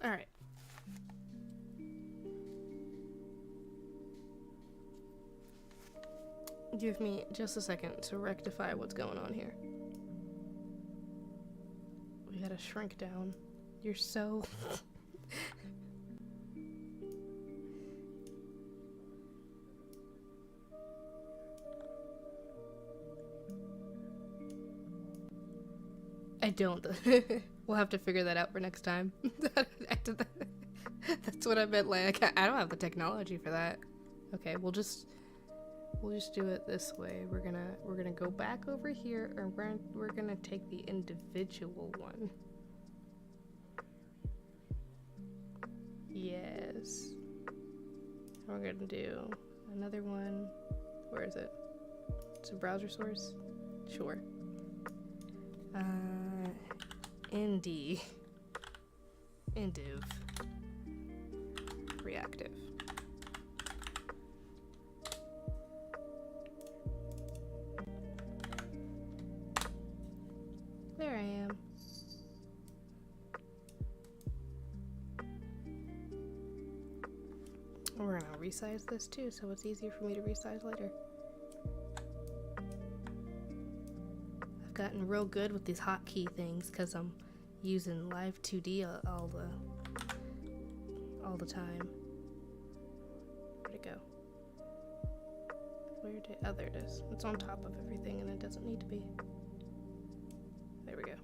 Alright. Give me just a second to rectify what's going on here. We gotta shrink down. You're so... I don't. We'll have to figure that out for next time. That's what I meant. Like, I don't have the technology for that. Okay, we'll just do it this way. We're gonna go back over here, and we're gonna take the individual one. Yes. We're gonna do another one. Where is it? It's a browser source. Sure. Indiv. Reactive. There I am. We're gonna resize this too, so it's easier for me to resize later. I've gotten real good with these hotkey things because I'm using Live2D all the time. Where'd it go? Oh, there it is. It's on top of everything and it doesn't need to be. There we go.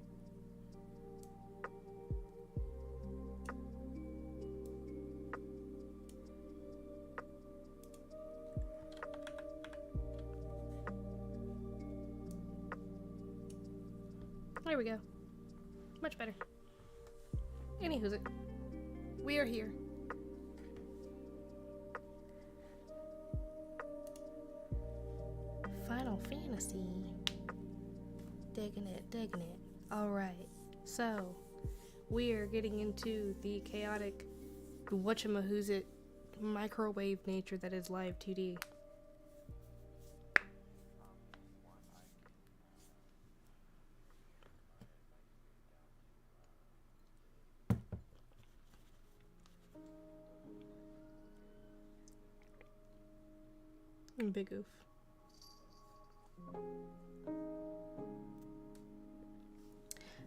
There we go. Much better. Anywho's it. We are here. Final Fantasy. Digging it, digging it. Alright, so we are getting into the chaotic whatchamahoozit microwave nature that is Live2D. Big oof.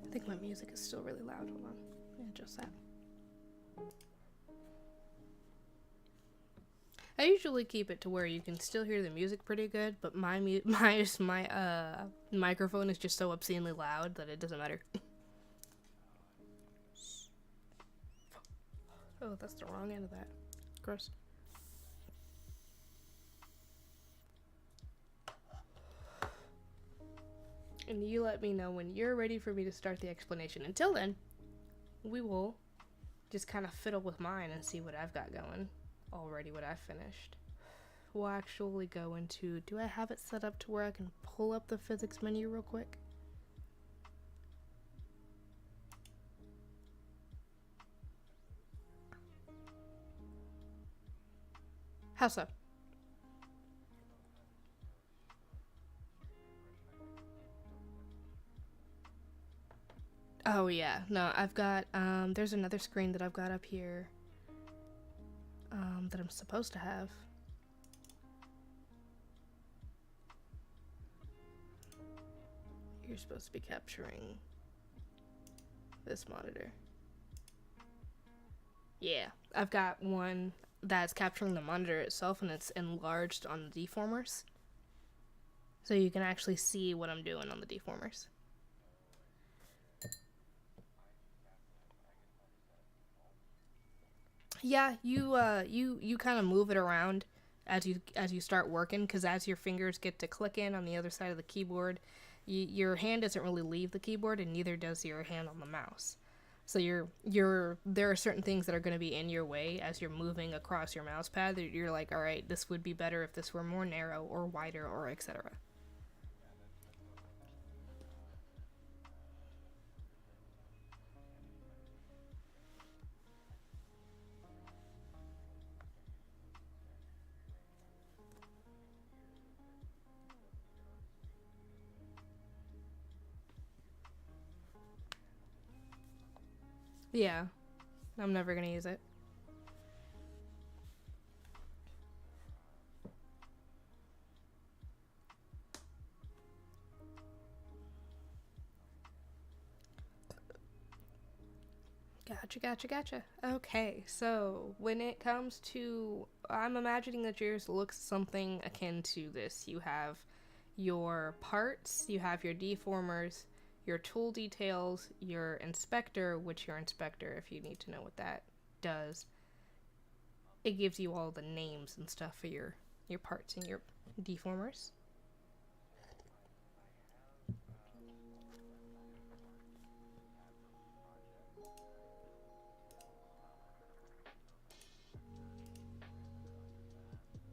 I think my music is still really loud. Hold on. Let me adjust that. I usually keep it to where you can still hear the music pretty good, but my microphone is just so obscenely loud that it doesn't matter. Oh, that's the wrong end of that. Gross. And you let me know when you're ready for me to start the explanation. Until then, we will just kind of fiddle with mine and see what I've got going. Already what I've finished. We'll actually go into... Do I have it set up to where I can pull up the physics menu real quick? How so? Oh yeah, no, I've got, there's another screen that I've got up here, that I'm supposed to have. You're supposed to be capturing this monitor. Yeah, I've got one that's capturing the monitor itself and it's enlarged on the deformers. So you can actually see what I'm doing on the deformers. Yeah, you kind of move it around as you start working, because as your fingers get to clicking on the other side of the keyboard, your hand doesn't really leave the keyboard, and neither does your hand on the mouse. So there are certain things that are going to be in your way as you're moving across your mouse pad that you're like, all right, this would be better if this were more narrow or wider or etc. Yeah. I'm never gonna use it. Gotcha. Okay, so when it comes to, I'm imagining that yours looks something akin to this. You have your parts, you have your deformers, your tool details, your inspector, which your inspector, if you need to know what that does, it gives you all the names and stuff for your parts and your deformers.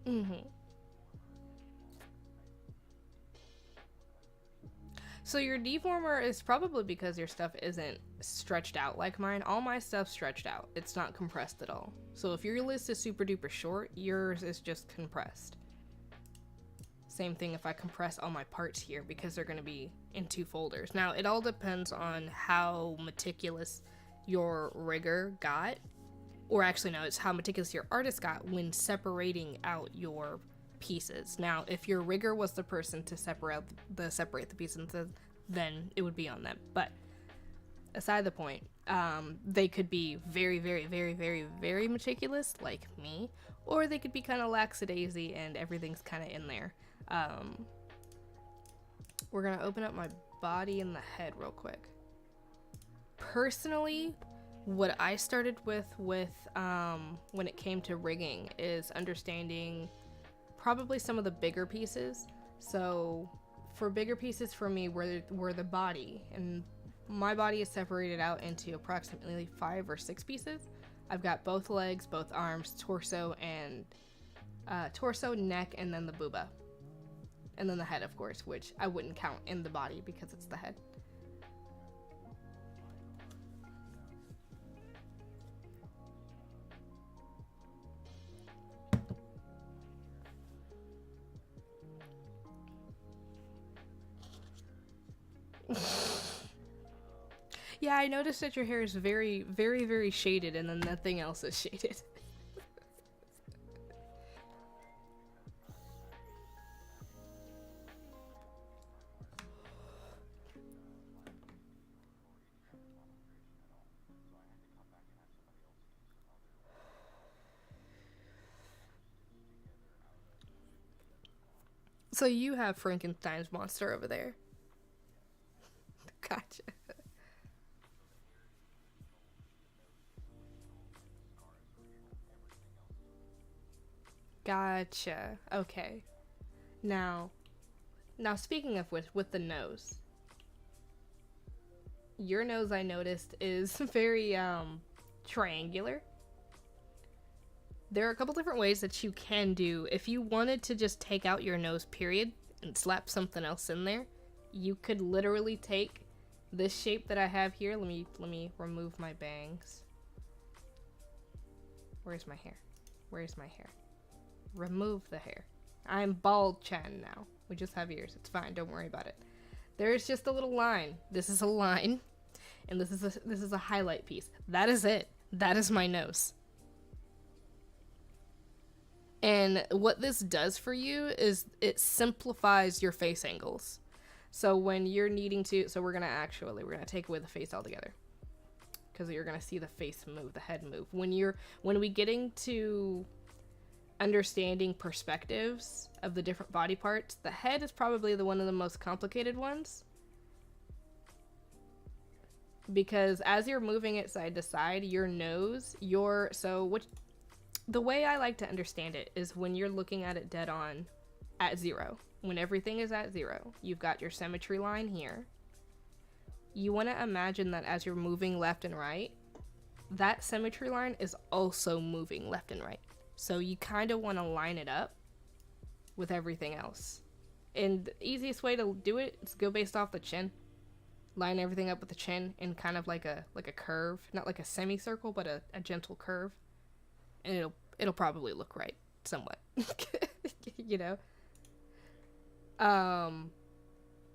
Mm-hmm. So your deformer is probably because your stuff isn't stretched out like mine. All my stuff's stretched out. It's not compressed at all. So if your list is super duper short, yours is just compressed. Same thing if I compress all my parts here because they're going to be in 2 folders. Now, it all depends on how meticulous your rigger got. Or actually, no, it's how meticulous your artist got when separating out your pieces. Now, if your rigger was the person to separate the pieces, then it would be on them. But aside the point, they could be very, very, very, very, very meticulous, like me, or they could be kind of lackadaisy and everything's kind of in there. We're gonna open up my body and the head real quick. Personally, what I started with when it came to rigging is understanding probably some of the bigger pieces. So for bigger pieces for me were the body, and my body is separated out into approximately 5 or 6 pieces. I've got both legs, both arms, torso, and neck, and then the booba. And then the head, of course, which I wouldn't count in the body because it's the head. Yeah, I noticed that your hair is very, very, very shaded, and then nothing else is shaded. So you have Frankenstein's monster over there. Gotcha. Gotcha. Okay. Now speaking of which, with the nose. Your nose, I noticed, is very triangular. There are a couple different ways that you can do. If you wanted to just take out your nose, period, and slap something else in there, you could literally take this shape that I have here. Let me remove my bangs. Where's my hair? Where's my hair? Remove the hair. I'm bald Chen now. We just have ears. It's fine. Don't worry about it. There's just a little line. This is a line, and this is a highlight piece. That is it. That is my nose. And what this does for you is it simplifies your face angles. So when you're needing to, so we're gonna take away the face altogether, because you're gonna see the face move, the head move. When we getting to understanding perspectives of the different body parts, the head is probably one of the most complicated ones, because as you're moving it side to side, your nose, the way I like to understand it is when you're looking at it dead on at 0. When everything is at 0, you've got your symmetry line here. You want to imagine that as you're moving left and right, that symmetry line is also moving left and right. So you kind of want to line it up with everything else. And the easiest way to do it is go based off the chin. Line everything up with the chin in kind of like a curve, not like a semicircle, but a gentle curve. And it'll probably look right somewhat. You know?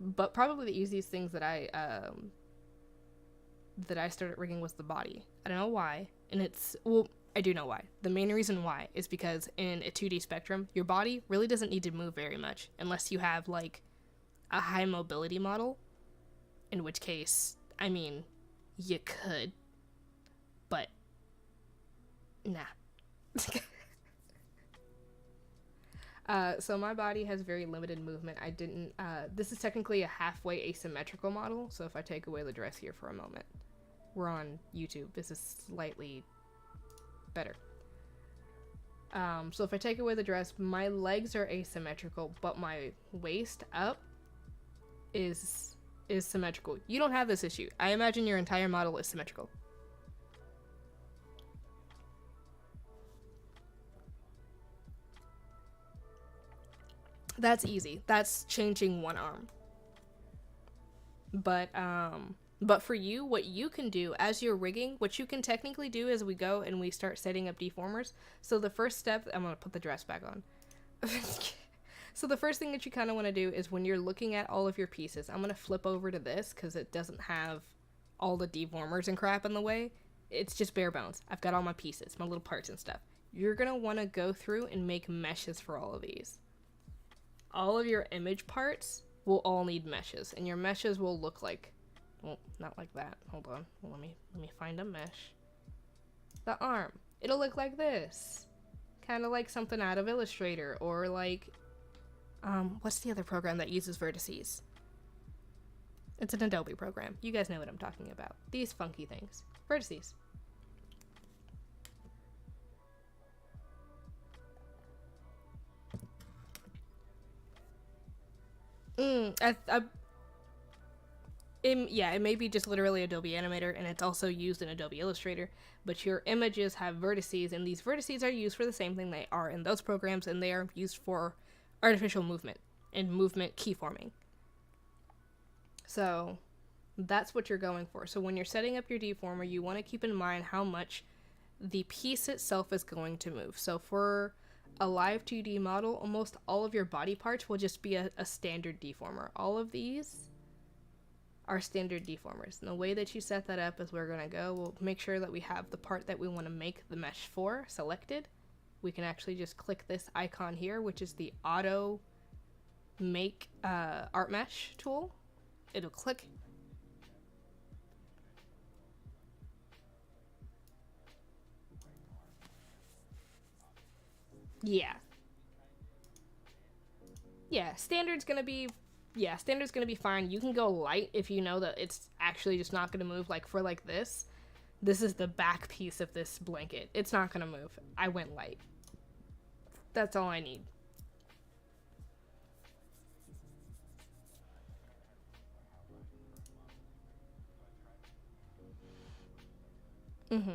But probably the easiest things that that I started rigging was the body. I don't know why. And it's, well, I do know why. The main reason why is because in a 2D spectrum, your body really doesn't need to move very much unless you have like a high mobility model, in which case, I mean, you could, but nah. So my body has very limited movement. I didn't, this is technically a halfway asymmetrical model, so if I take away the dress here for a moment, we're on YouTube, this is slightly better. So if I take away the dress, my legs are asymmetrical, but my waist up is symmetrical. You don't have this issue. I imagine your entire model is symmetrical. That's easy. That's changing one arm. But for you, what you can do as you're rigging, what you can technically do as we go and we start setting up deformers. So the first step, I'm going to put the dress back on. So the first thing that you kind of want to do is when you're looking at all of your pieces, I'm going to flip over to this because it doesn't have all the deformers and crap in the way. It's just bare bones. I've got all my pieces, my little parts and stuff. You're going to want to go through and make meshes for all of these. All of your image parts will all need meshes, and your meshes will look like, well, not like that. Hold on. Well, let me find a mesh. The arm. It'll look like this. Kind of like something out of Illustrator, or like, what's the other program that uses vertices? It's an Adobe program. You guys know what I'm talking about. These funky things. Vertices. Yeah, it may be just literally Adobe Animator, and it's also used in Adobe Illustrator, but your images have vertices, and these vertices are used for the same thing they are in those programs, and they are used for artificial movement and movement keyforming. So that's what you're going for. So when you're setting up your deformer, you want to keep in mind how much the piece itself is going to move. So for a Live2D model, almost all of your body parts will just be a standard deformer. All of these are standard deformers. And the way that you set that up is we're going to go, we'll make sure that we have the part that we want to make the mesh for selected. We can actually just click this icon here, which is the auto make art mesh tool. It'll click. Yeah. Yeah, standard's gonna be fine. You can go light if you know that it's actually just not gonna move. Like for like this is the back piece of this blanket. It's not gonna move. I went light. That's all I need. Mm-hmm.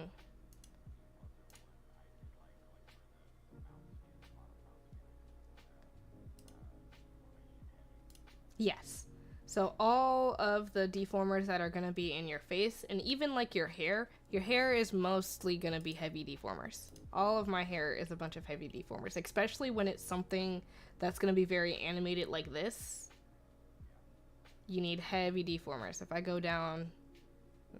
Yes. So all of the deformers that are going to be in your face, and even like your hair is mostly going to be heavy deformers. All of my hair is a bunch of heavy deformers, especially when it's something that's going to be very animated like this. You need heavy deformers. If I go down,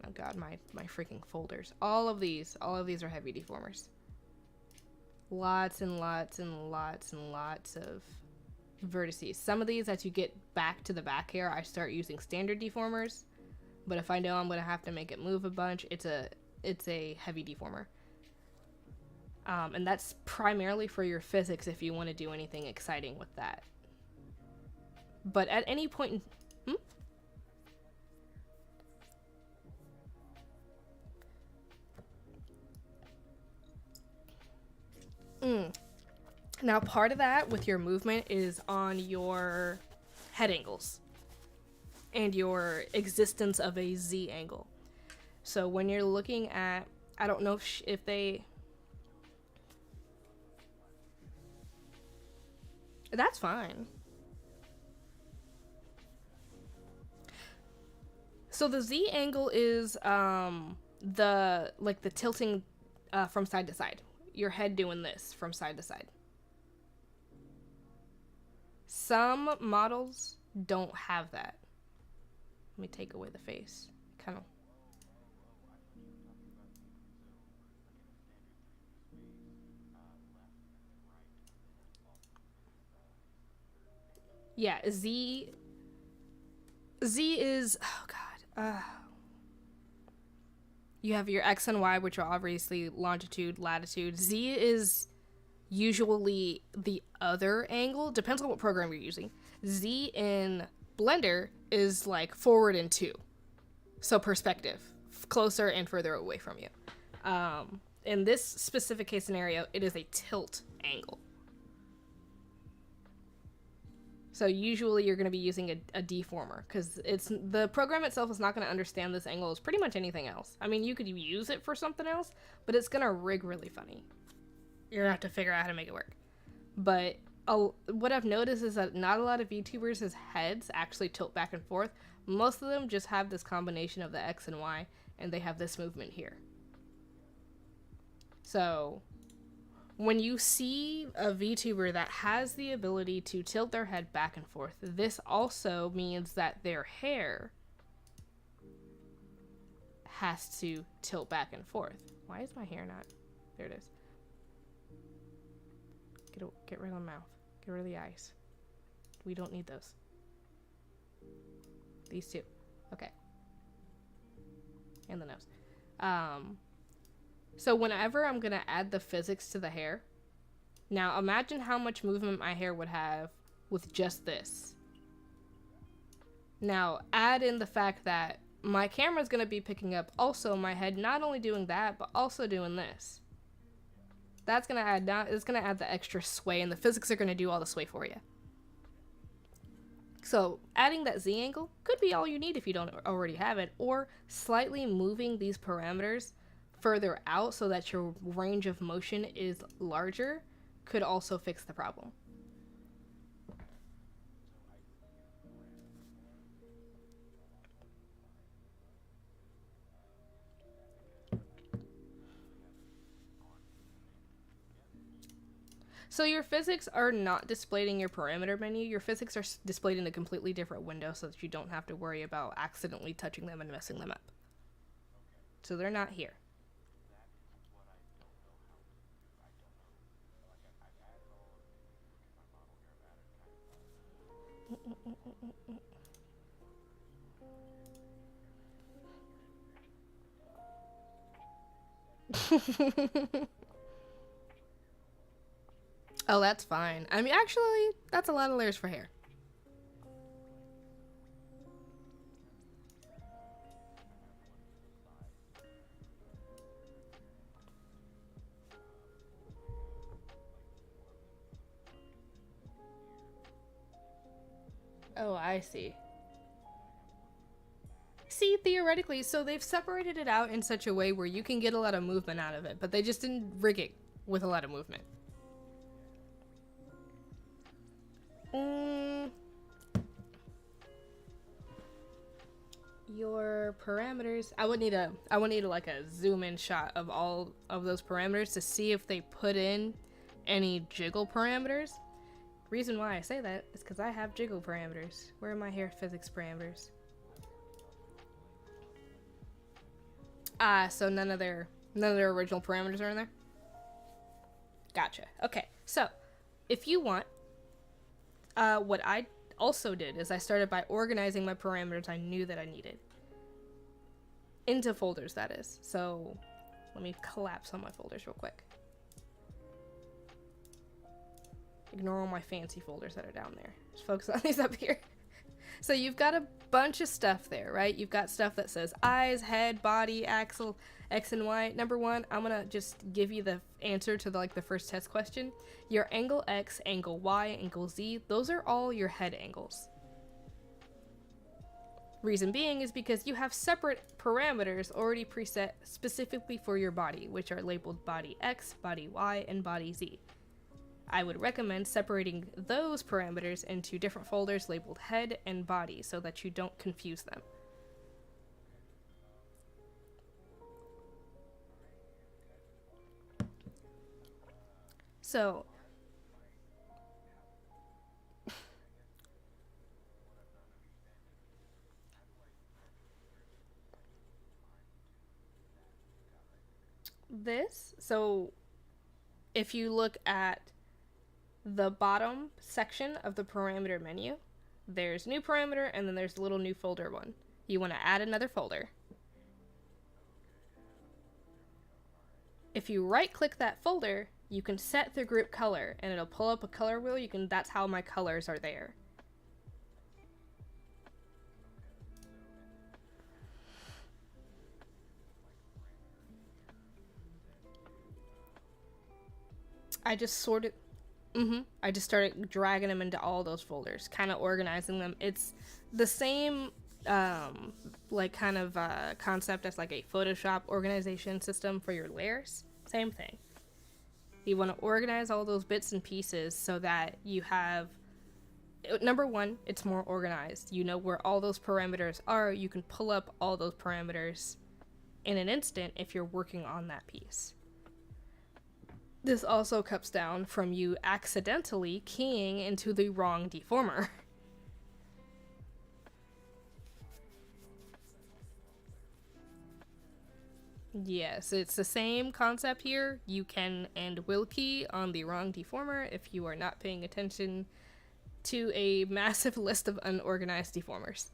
oh god, my freaking folders. All of these are heavy deformers. Lots and lots and lots and lots of vertices. Some of these, as you get back to the back hair, I start using standard deformers, but if I know I'm gonna have to make it move a bunch, it's a heavy deformer. And that's primarily for your physics if you want to do anything exciting with that. But at any point Now, part of that with your movement is on your head angles and your existence of a Z angle. So when you're looking at, I don't know if they... That's fine. So the Z angle is the tilting from side to side. Your head doing this from side to side. Some models don't have that. Let me take away the face. Kind of. Yeah, Z is, oh god, you have your X and Y, which are obviously longitude, latitude. Z is usually the other angle, depends on what program you're using. Z in Blender is like forward and 2, so perspective, closer and further away from you. In this specific case scenario, it is a tilt angle. So usually you're going to be using a deformer, because the program itself is not going to understand this angle as pretty much anything else. I mean, you could use it for something else, but it's going to rig really funny. You're going to have to figure out how to make it work. But what I've noticed is that not a lot of VTubers' heads actually tilt back and forth. Most of them just have this combination of the X and Y, and they have this movement here. So when you see a VTuber that has the ability to tilt their head back and forth, this also means that their hair has to tilt back and forth. Why is my hair not? There it is. Get rid of the mouth. Get rid of the eyes. We don't need those. These two. Okay. And the nose. So whenever I'm going to add the physics to the hair, now imagine how much movement my hair would have with just this. Now add in the fact that my camera's going to be picking up also my head not only doing that, but also doing this. That's going to add it's going to add the extra sway, and the physics are going to do all the sway for you. So adding that Z angle could be all you need if you don't already have it, or slightly moving these parameters further out so that your range of motion is larger could also fix the problem. So your physics are not displayed in your parameter menu. Your physics are displayed in a completely different window so that you don't have to worry about accidentally touching them and messing them up. So they're not here. Oh, that's fine. I mean, actually, that's a lot of layers for hair. Oh, I see. See, theoretically, so they've separated it out in such a way where you can get a lot of movement out of it, but they just didn't rig it with a lot of movement. Your parameters, I would need like a zoom in shot of all of those parameters to see if they put in any jiggle parameters. Reason why I say that is because I have jiggle parameters. Where are my hair physics parameters? So none of their original parameters are in there? Gotcha. Okay, so if you want, what I also did is I started by organizing my parameters I knew that I needed. Into folders, that is. So let me collapse all my folders real quick. Ignore all my fancy folders that are down there. Just focus on these up here. So you've got a bunch of stuff there, right? You've got stuff that says eyes, head, body, axle, X and Y. Number one, I'm gonna just give you the answer to the first test question. Your angle X, angle Y, angle Z, those are all your head angles. Reason being is because you have separate parameters already preset specifically for your body, which are labeled body X, body Y, and body Z. I would recommend separating those parameters into different folders labeled head and body so that you don't confuse them. So if you look at the bottom section of the parameter menu, there's new parameter, and then there's the little new folder one. You want to add another folder. If you right click that folder, you can set the group color, and it'll pull up a color wheel. That's how my colors are there. I just sorted. I just started dragging them into all those folders, kind of organizing them. It's the same concept as like a Photoshop organization system for your layers. Same thing. You want to organize all those bits and pieces so that you have, number one, it's more organized. You know where all those parameters are. You can pull up all those parameters in an instant if you're working on that piece. This also cuts down from you accidentally keying into the wrong deformer. Yes, it's the same concept here. You can and will key on the wrong deformer if you are not paying attention to a massive list of unorganized deformers.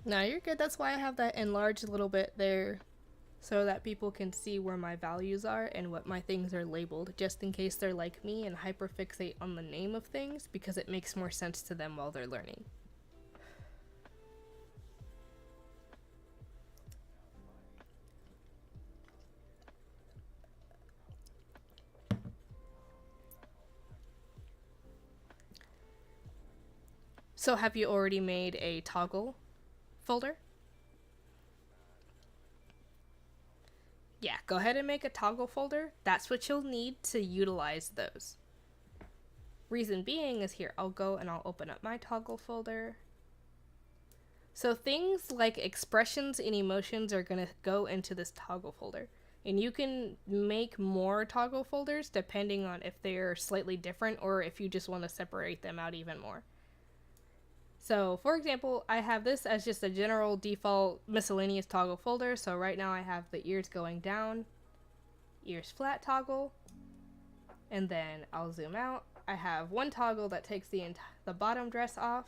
No, you're good. That's why I have that enlarged a little bit there, so that people can see where my values are and what my things are labeled, just in case they're like me and hyperfixate on the name of things, because it makes more sense to them while they're learning. So have you already made a toggle folder? Yeah, go ahead and make a toggle folder. That's what you'll need to utilize those. Reason being is here, I'll go and I'll open up my toggle folder. So things like expressions and emotions are gonna go into this toggle folder. And you can make more toggle folders depending on if they're slightly different or if you just want to separate them out even more. So, for example, I have this as just a general default miscellaneous toggle folder. So right now I have the ears going down, ears flat toggle, and then I'll zoom out. I have one toggle that takes the bottom dress off,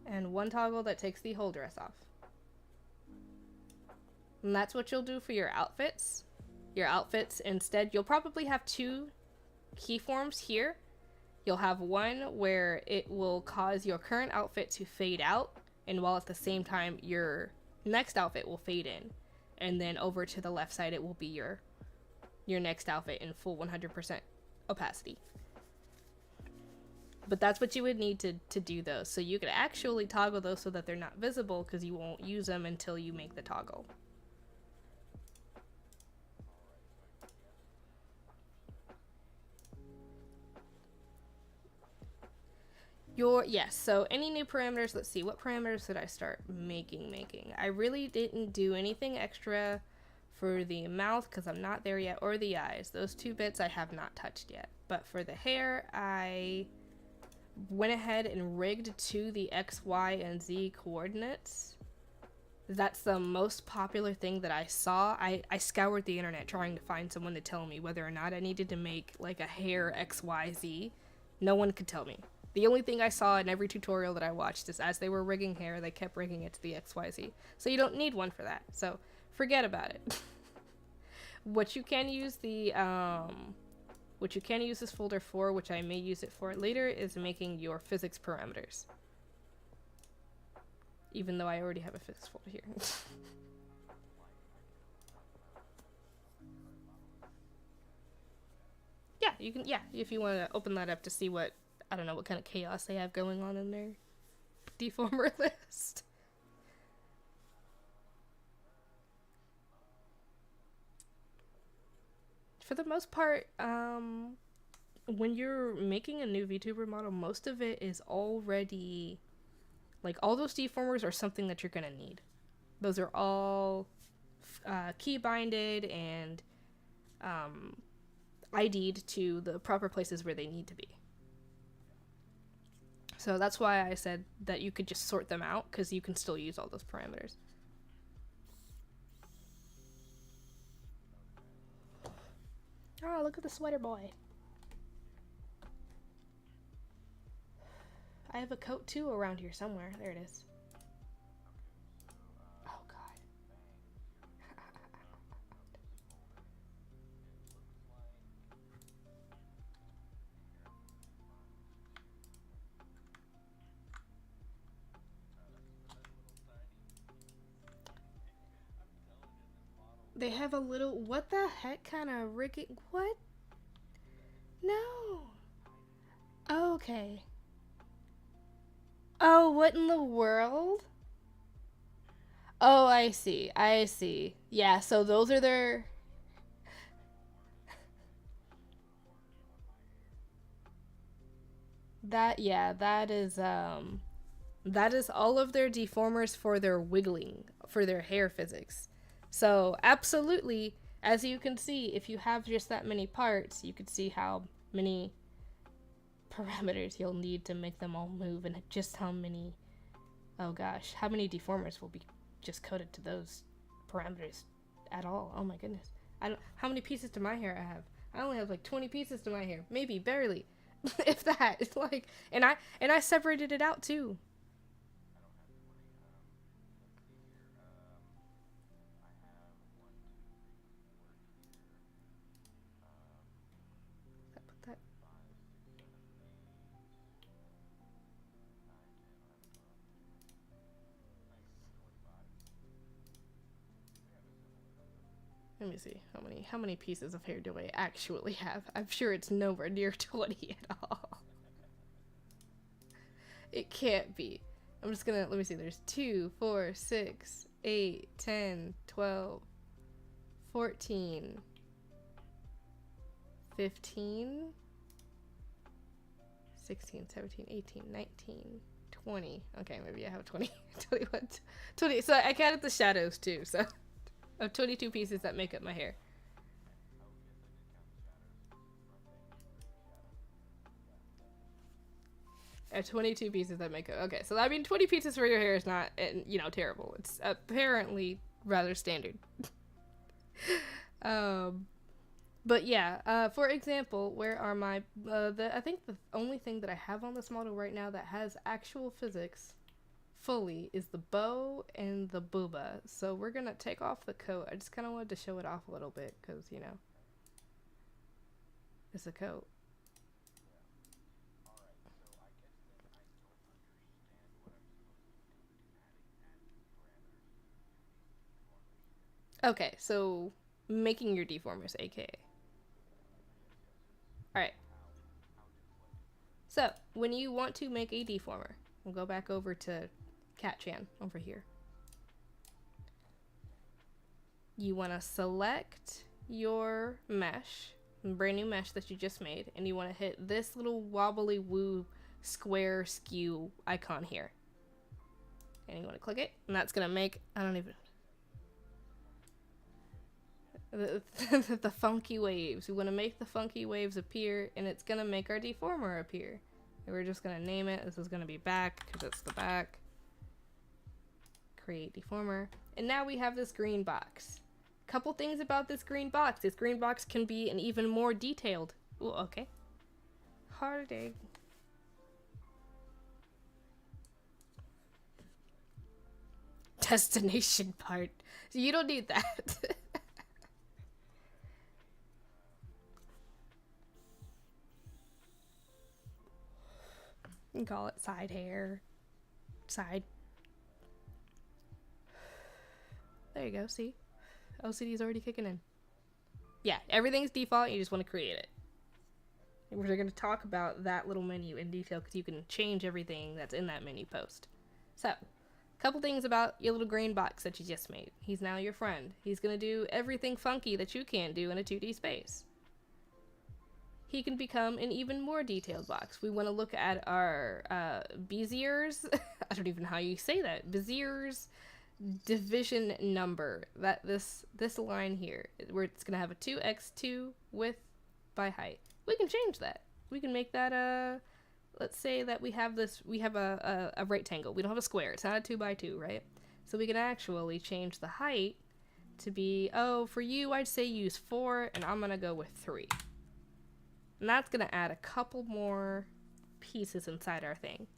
and one toggle that takes the whole dress off. And that's what you'll do for your outfits. Your outfits, instead, you'll probably have two keyforms here. You'll have one where it will cause your current outfit to fade out, and while at the same time your next outfit will fade in. And then over to the left side it will be your next outfit in full 100% opacity. But that's what you would need to do those. So you could actually toggle those so that they're not visible, because you won't use them until you make the toggle. Yes, so any new parameters, let's see, what parameters did I start making? I really didn't do anything extra for the mouth because I'm not there yet, or the eyes. Those two bits I have not touched yet. But for the hair, I went ahead and rigged to the X, Y, and Z coordinates. That's the most popular thing that I saw. I scoured the internet trying to find someone to tell me whether or not I needed to make like a hair X, Y, Z. No one could tell me. The only thing I saw in every tutorial that I watched is as they were rigging hair, they kept rigging it to the XYZ. So you don't need one for that. So forget about it. What you can use this folder for, which I may use it for later, is making your physics parameters. Even though I already have a physics folder here. Yeah, you can, if you want to open that up to see what, I don't know what kind of chaos they have going on in their deformer list. For the most part, when you're making a new VTuber model, most of it is already, like, all those deformers are something that you're gonna need. Those are all key binded and ID'd to the proper places where they need to be. So that's why I said that you could just sort them out, because you can still use all those parameters. Wow, look at the sweater boy. I have a coat too around here somewhere. There it is. Oh god. They have a little, what the heck kind of rigging? What? No. Okay. Oh, what in the world? Oh, I see. I see. Yeah, so those are their... that is all of their deformers for their wiggling, for their hair physics. So, absolutely, as you can see, if you have just that many parts, you can see how many parameters you'll need to make them all move, and just how many, oh gosh, how many deformers will be just coded to those parameters at all. Oh my goodness. How many pieces to my hair I have? I only have like 20 pieces to my hair. Maybe, barely. If that. It's like, and I separated it out too. Let me see, how many pieces of hair do I actually have? I'm sure it's nowhere near 20 at all. It can't be. I'm just gonna, let me see, there's 2, 4, 6, 8, 10, 12, 14, 15, 16, 17, 18, 19, 20. Okay, maybe I have 20, 21, 20. So I counted the shadows too, so. Of 22 pieces that make up my hair. I have 22 pieces that make up. Okay, so I mean, 20 pieces for your hair is not, you know, terrible. It's apparently rather standard. But yeah, for example, where are my, I think the only thing that I have on this model right now that has actual physics fully is the bow and the booba. So we're gonna take off the coat. I just kind of wanted to show it off a little bit because, you know, it's a coat. Okay, so making your deformers, aka. Alright. So, when you want to make a deformer, we'll go back over to Cat-chan over here. You want to select your mesh, brand new mesh that you just made, and you want to hit this little wobbly woo square skew icon here. And you want to click it, and that's going to make, I don't even... the funky waves. We want to make the funky waves appear, and it's going to make our deformer appear. And we're just going to name it. This is going to be back, because it's the back. Create deformer. And now we have this green box. Couple things about this green box. This green box can be an even more detailed. Ooh, okay. Hard-egg. Destination part. So you don't need that. You can call it side hair. Side. There you go, see? LCD is already kicking in. Yeah, everything's default, you just want to create it. And we're going to talk about that little menu in detail because you can change everything that's in that menu post. So, a couple things about your little green box that you just made. He's now your friend. He's going to do everything funky that you can't do in a 2D space. He can become an even more detailed box. We want to look at our Beziers. I don't even know how you say that. Beziers division number. That this line here, where it's gonna have a 2x2 width by height. We can change that. We can make that let's say that we have a rectangle. We don't have a square. It's not a 2x2, right? So we can actually change the height to be, oh, for you I'd say use 4, and I'm gonna go with 3. And that's going to add a couple more pieces inside our thing.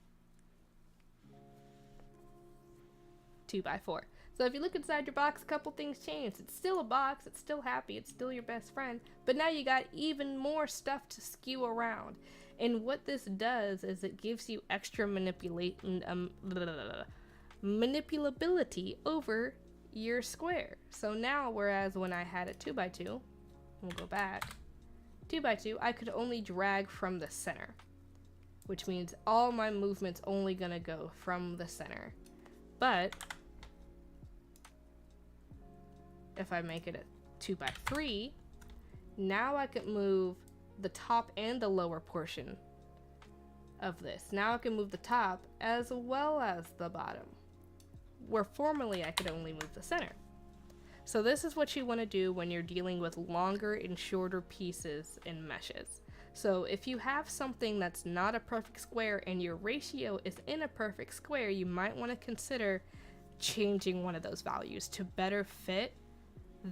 2x4. So if you look inside your box, a couple things changed. It's still a box, it's still happy, it's still your best friend, but now you got even more stuff to skew around. And what this does is it gives you extra manipulability over your square. So now, whereas when I had a 2x2, we'll go back, 2x2, I could only drag from the center, which means all my movement's only gonna go from the center. But if I make it a 2x3, now I can move the top and the lower portion of this. Now I can move the top as well as the bottom, where formerly I could only move the center. So this is what you want to do when you're dealing with longer and shorter pieces and meshes. So if you have something that's not a perfect square and your ratio is in a perfect square, you might want to consider changing one of those values to better fit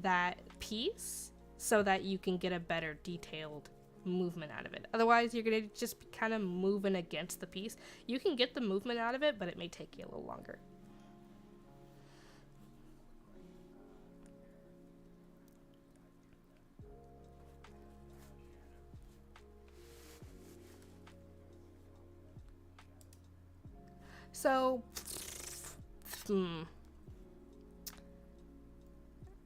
that piece so that you can get a better detailed movement out of it. Otherwise, you're going to just be kind of moving against the piece. You can get the movement out of it, but it may take you a little longer. So,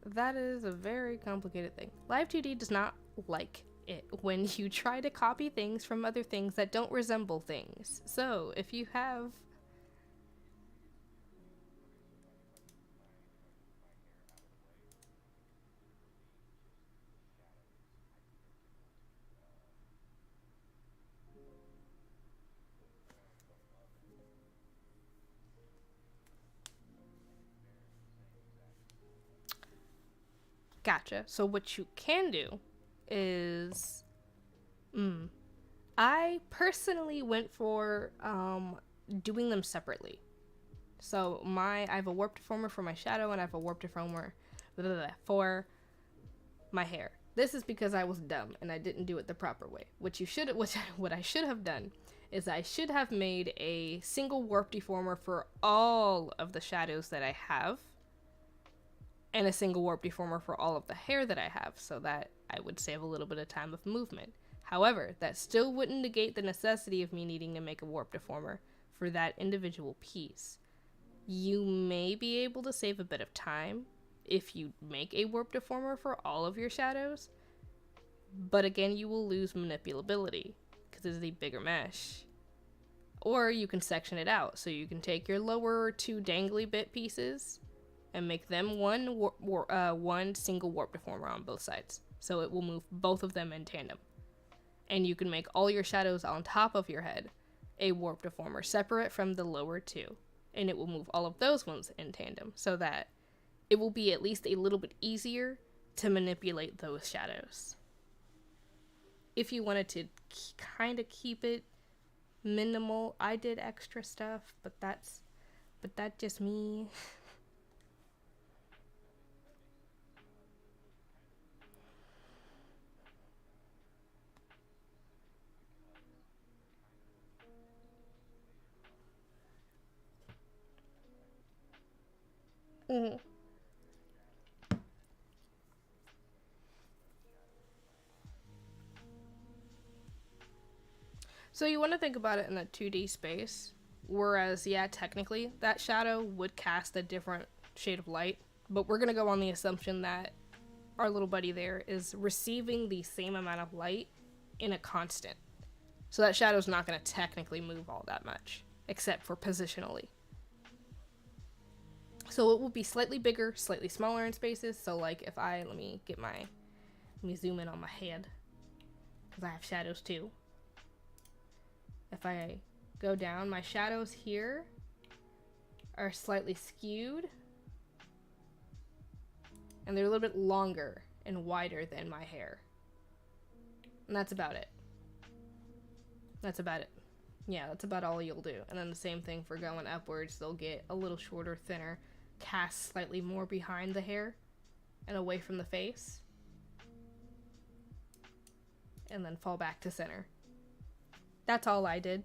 that is a very complicated thing. Live2D does not like it when you try to copy things from other things that don't resemble things. So, if you have... Gotcha. So what you can do is, I personally went for doing them separately. So I have a warp deformer for my shadow, and I have a warp deformer for my hair. This is because I was dumb and I didn't do it the proper way. What I should have done is I should have made a single warp deformer for all of the shadows that I have, and a single warp deformer for all of the hair that I have, so that I would save a little bit of time of movement. However, that still wouldn't negate the necessity of me needing to make a warp deformer for that individual piece. You may be able to save a bit of time if you make a warp deformer for all of your shadows, but again, you will lose manipulability because it's a bigger mesh. Or you can section it out, so you can take your lower two dangly bit pieces and make them one single warp deformer on both sides. So it will move both of them in tandem. And you can make all your shadows on top of your head a warp deformer separate from the lower two. And it will move all of those ones in tandem, so that it will be at least a little bit easier to manipulate those shadows. If you wanted to kind of keep it minimal, I did extra stuff, but that's just me. Mm-hmm. So you want to think about it in a 2D space, whereas, yeah, technically, that shadow would cast a different shade of light, but we're going to go on the assumption that our little buddy there is receiving the same amount of light in a constant. So that shadow's not going to technically move all that much, except for positionally. So it will be slightly bigger, slightly smaller in spaces. So like if let me zoom in on my head, because I have shadows too. If I go down, my shadows here are slightly skewed, and they're a little bit longer and wider than my hair. And that's about it. That's about it. Yeah, that's about all you'll do. And then the same thing for going upwards. They'll get a little shorter, thinner, cast slightly more behind the hair and away from the face. and then fall back to center. That's all I did.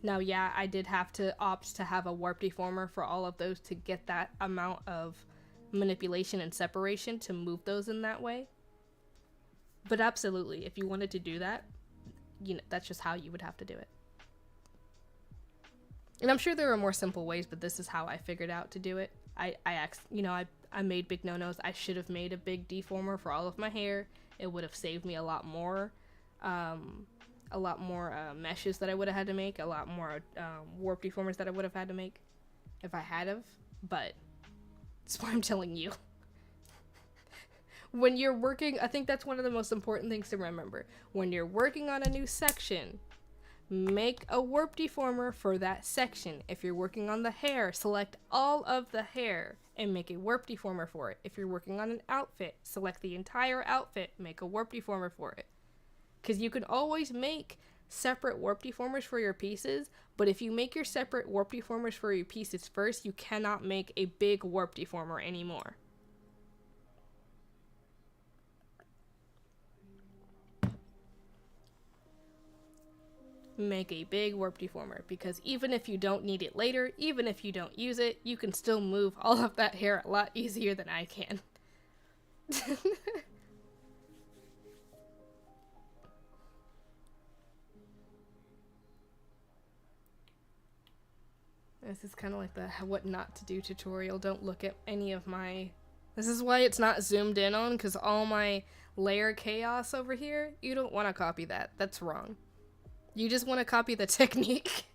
Now, yeah, I did have to opt to have a warp deformer for all of those to get that amount of manipulation and separation to move those in that way. But absolutely, if you wanted to do that, you know, that's just how you would have to do it. And I'm sure there are more simple ways, but this is how I figured out to do it. I made big no-nos. I should have made a big deformer for all of my hair. It would have saved me a lot more meshes that I would have had to make, a lot more warp deformers that I would have had to make if I had of, but that's why I'm telling you. When you're working, I think that's one of the most important things to remember. When you're working on a new section, make a warp deformer for that section. If you're working on the hair, select all of the hair and make a warp deformer for it. If you're working on an outfit, select the entire outfit, make a warp deformer for it. Because you can always make separate warp deformers for your pieces, but if you make your separate warp deformers for your pieces first, you cannot make a big warp deformer anymore. Make a big warp deformer, because even if you don't need it later, even if you don't use it, you can still move all of that hair a lot easier than I can. This is kind of like the what not to do tutorial. Don't look at any of my... This is why it's not zoomed in on, because all my layer chaos over here, you don't want to copy that. That's wrong. You just want to copy the technique.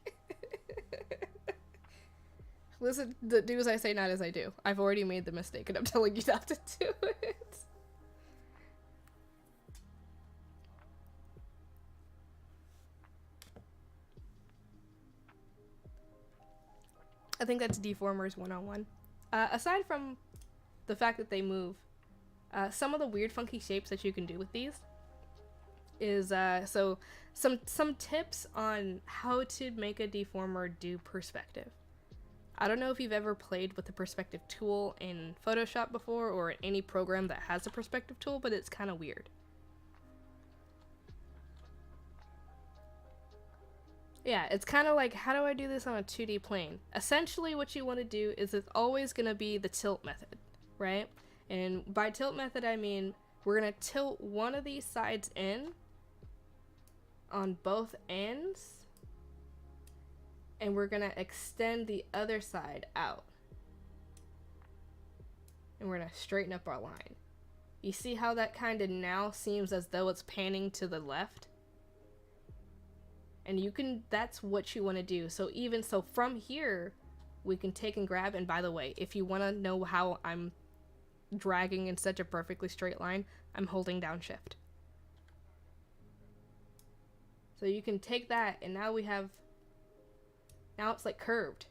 Listen, do as I say, not as I do. I've already made the mistake and I'm telling you not to do it. I think that's Deformers 101. Aside from the fact that they move, some of the weird funky shapes that you can do with these is so some tips on how to make a deformer do perspective. I don't know if you've ever played with the perspective tool in Photoshop before or in any program that has a perspective tool, but it's kind of weird. Yeah, it's kind of like, how do I do this on a 2D plane? Essentially what you want to do is it's always going to be the tilt method, right? And by tilt method I mean we're going to tilt one of these sides in on both ends, and we're going to extend the other side out. And we're going to straighten up our line. You see how that kind of now seems as though it's panning to the left? And you can, that's what you want to do. So even so from here, we can take and grab, and by the way, if you want to know how I'm dragging in such a perfectly straight line, I'm holding down shift. So you can take that, and now we have, now it's like curved.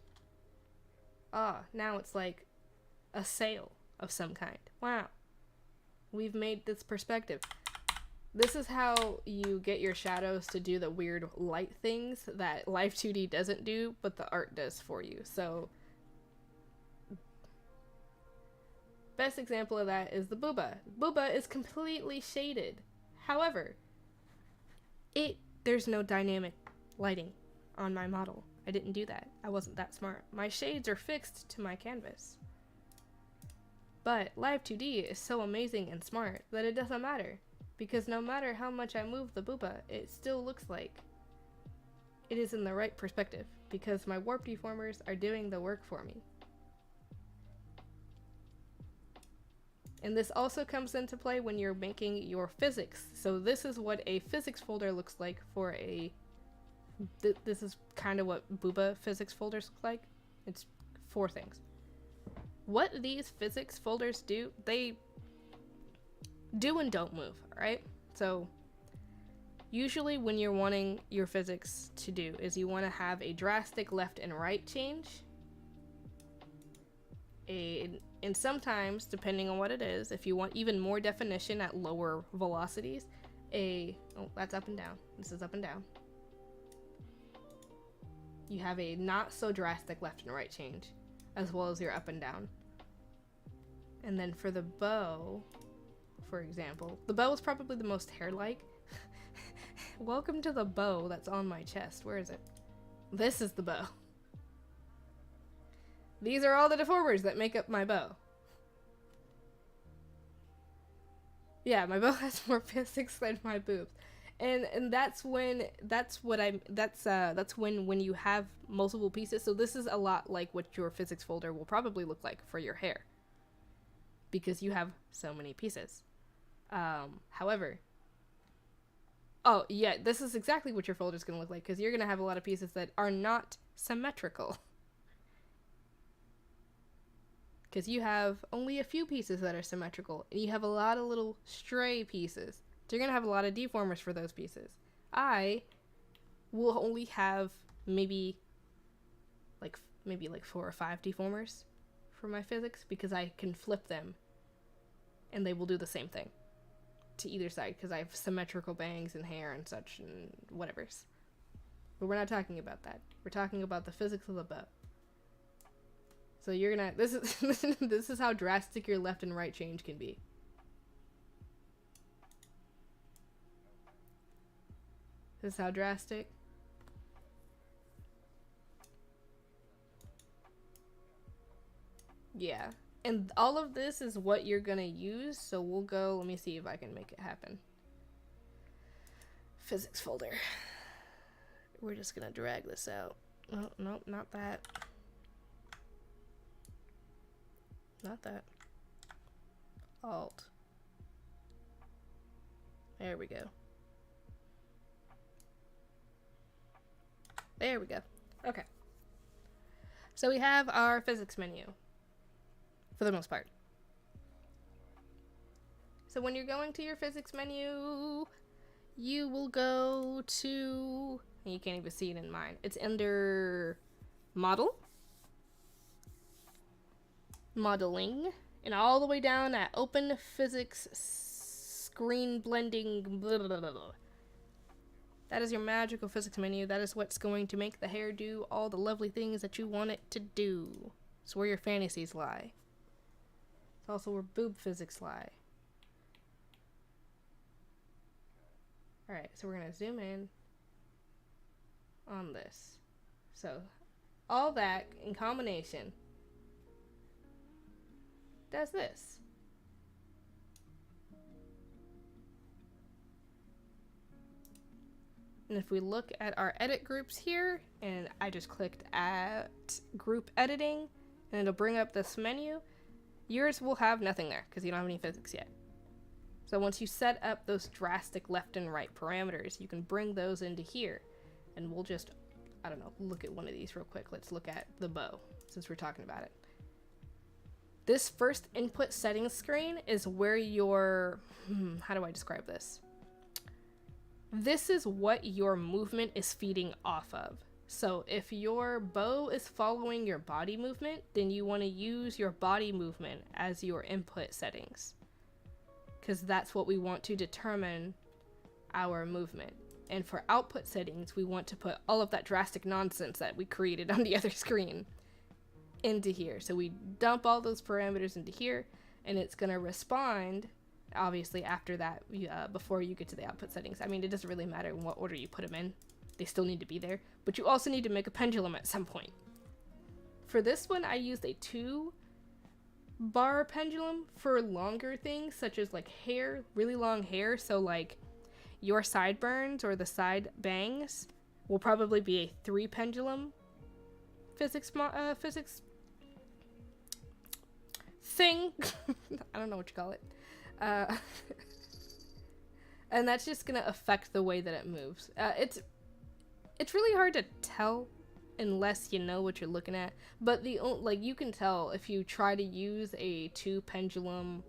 Now it's like a sail of some kind. Wow. We've made this perspective. This is how you get your shadows to do the weird light things that Live2D doesn't do, but the art does for you. So, best example of that is the booba. Booba is completely shaded. However, there's no dynamic lighting on my model. I didn't do that. I wasn't that smart. My shades are fixed to my canvas. But Live2D is so amazing and smart that it doesn't matter. Because no matter how much I move the booba, it still looks like it is in the right perspective. Because my warp deformers are doing the work for me. And this also comes into play when you're making your physics. So this is what a physics folder looks like for a... this is kind of what booba physics folders look like. It's 4 things. What these physics folders do, they do and don't move, alright? So usually when you're wanting your physics to do is you want to have a drastic left and right change. And sometimes, depending on what it is, if you want even more definition at lower velocities, oh, that's up and down. This is up and down. You have a not so drastic left and right change, as well as your up and down. And then for the bow, for example, the bow is probably the most hair-like. Welcome to the bow that's on my chest. Where is it? This is the bow. These are all the deformers that make up my bow. Yeah, my bow has more physics than my boobs. And that's when when you have multiple pieces. So this is a lot like what your physics folder will probably look like for your hair, because you have so many pieces. However, oh yeah, this is exactly what your folder is going to look like, because you're going to have a lot of pieces that are not symmetrical. Because you have only a few pieces that are symmetrical, and you have a lot of little stray pieces. So you're going to have a lot of deformers for those pieces. I will only have maybe like 4 or 5 deformers for my physics, because I can flip them and they will do the same thing to either side, because I have symmetrical bangs and hair and such and whatever's. But we're not talking about that. We're talking about the physics of the bow. So you're gonna, this is how drastic your left and right change can be. This is how drastic. Yeah. And all of this is what you're gonna use, so we'll go, let me see if I can make it happen. Physics folder. We're just gonna drag this out. Oh, nope, not that. Not that. Alt. There we go. There we go. Okay. So we have our physics menu, for the most part. So when you're going to your physics menu, you will go to, and you can't even see it in mine. It's under Model, Modeling, and all the way down at Open Physics Screen Blending, blah, blah, blah, blah. That is your magical physics menu. That is what's going to make the hair do all the lovely things that you want it to do. It's where your fantasies lie. It's also where boob physics lie. Alright, so we're going to zoom in on this. So, all that in combination does this. And if we look at our edit groups here, and I just clicked at group editing, and it'll bring up this menu, yours will have nothing there because you don't have any physics yet. So once you set up those drastic left and right parameters, you can bring those into here. And we'll just, I don't know, look at one of these real quick. Let's look at the bow, since we're talking about it. This first input settings screen is where your, how do I describe this? This is what your movement is feeding off of. So if your bow is following your body movement, then you want to use your body movement as your input settings, because that's what we want to determine our movement. And for output settings, we want to put all of that drastic nonsense that we created on the other screen into here. So we dump all those parameters into here, and it's going to respond obviously after that, before you get to the output settings. I mean, it doesn't really matter in what order you put them in. They still need to be there. But you also need to make a pendulum at some point. For this one, I used a 2-bar pendulum for longer things, such as like hair, really long hair. So like your sideburns or the side bangs will probably be a 3 pendulum physics thing. I don't know what you call it. And that's just gonna affect the way that it moves. It's really hard to tell unless you know what you're looking at, but you can tell if you try to use a 2 pendulum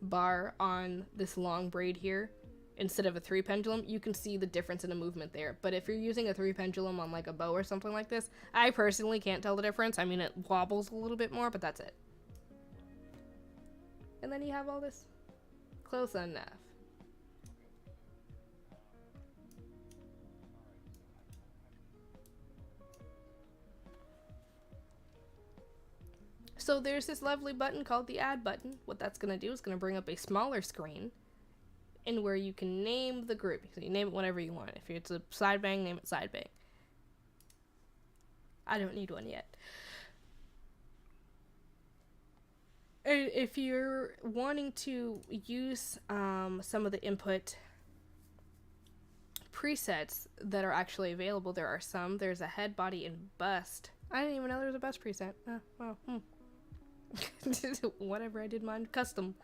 bar on this long braid here instead of a 3 pendulum, you can see the difference in the movement there. But if you're using a 3 pendulum on like a bow or something like this, I personally can't tell the difference. I mean, it wobbles a little bit more, but that's it. And then you have all this. Close enough. So there's this lovely button called the add button. What that's going to do is going to bring up a smaller screen button where you can name the group. So you name it whatever you want. If it's a side bang, name it side bang. I don't need one yet. And if you're wanting to use some of the input presets that are actually available, there are some. There's a head, body, and bust. I didn't even know there was a bust preset. Well, whatever, I did mine custom.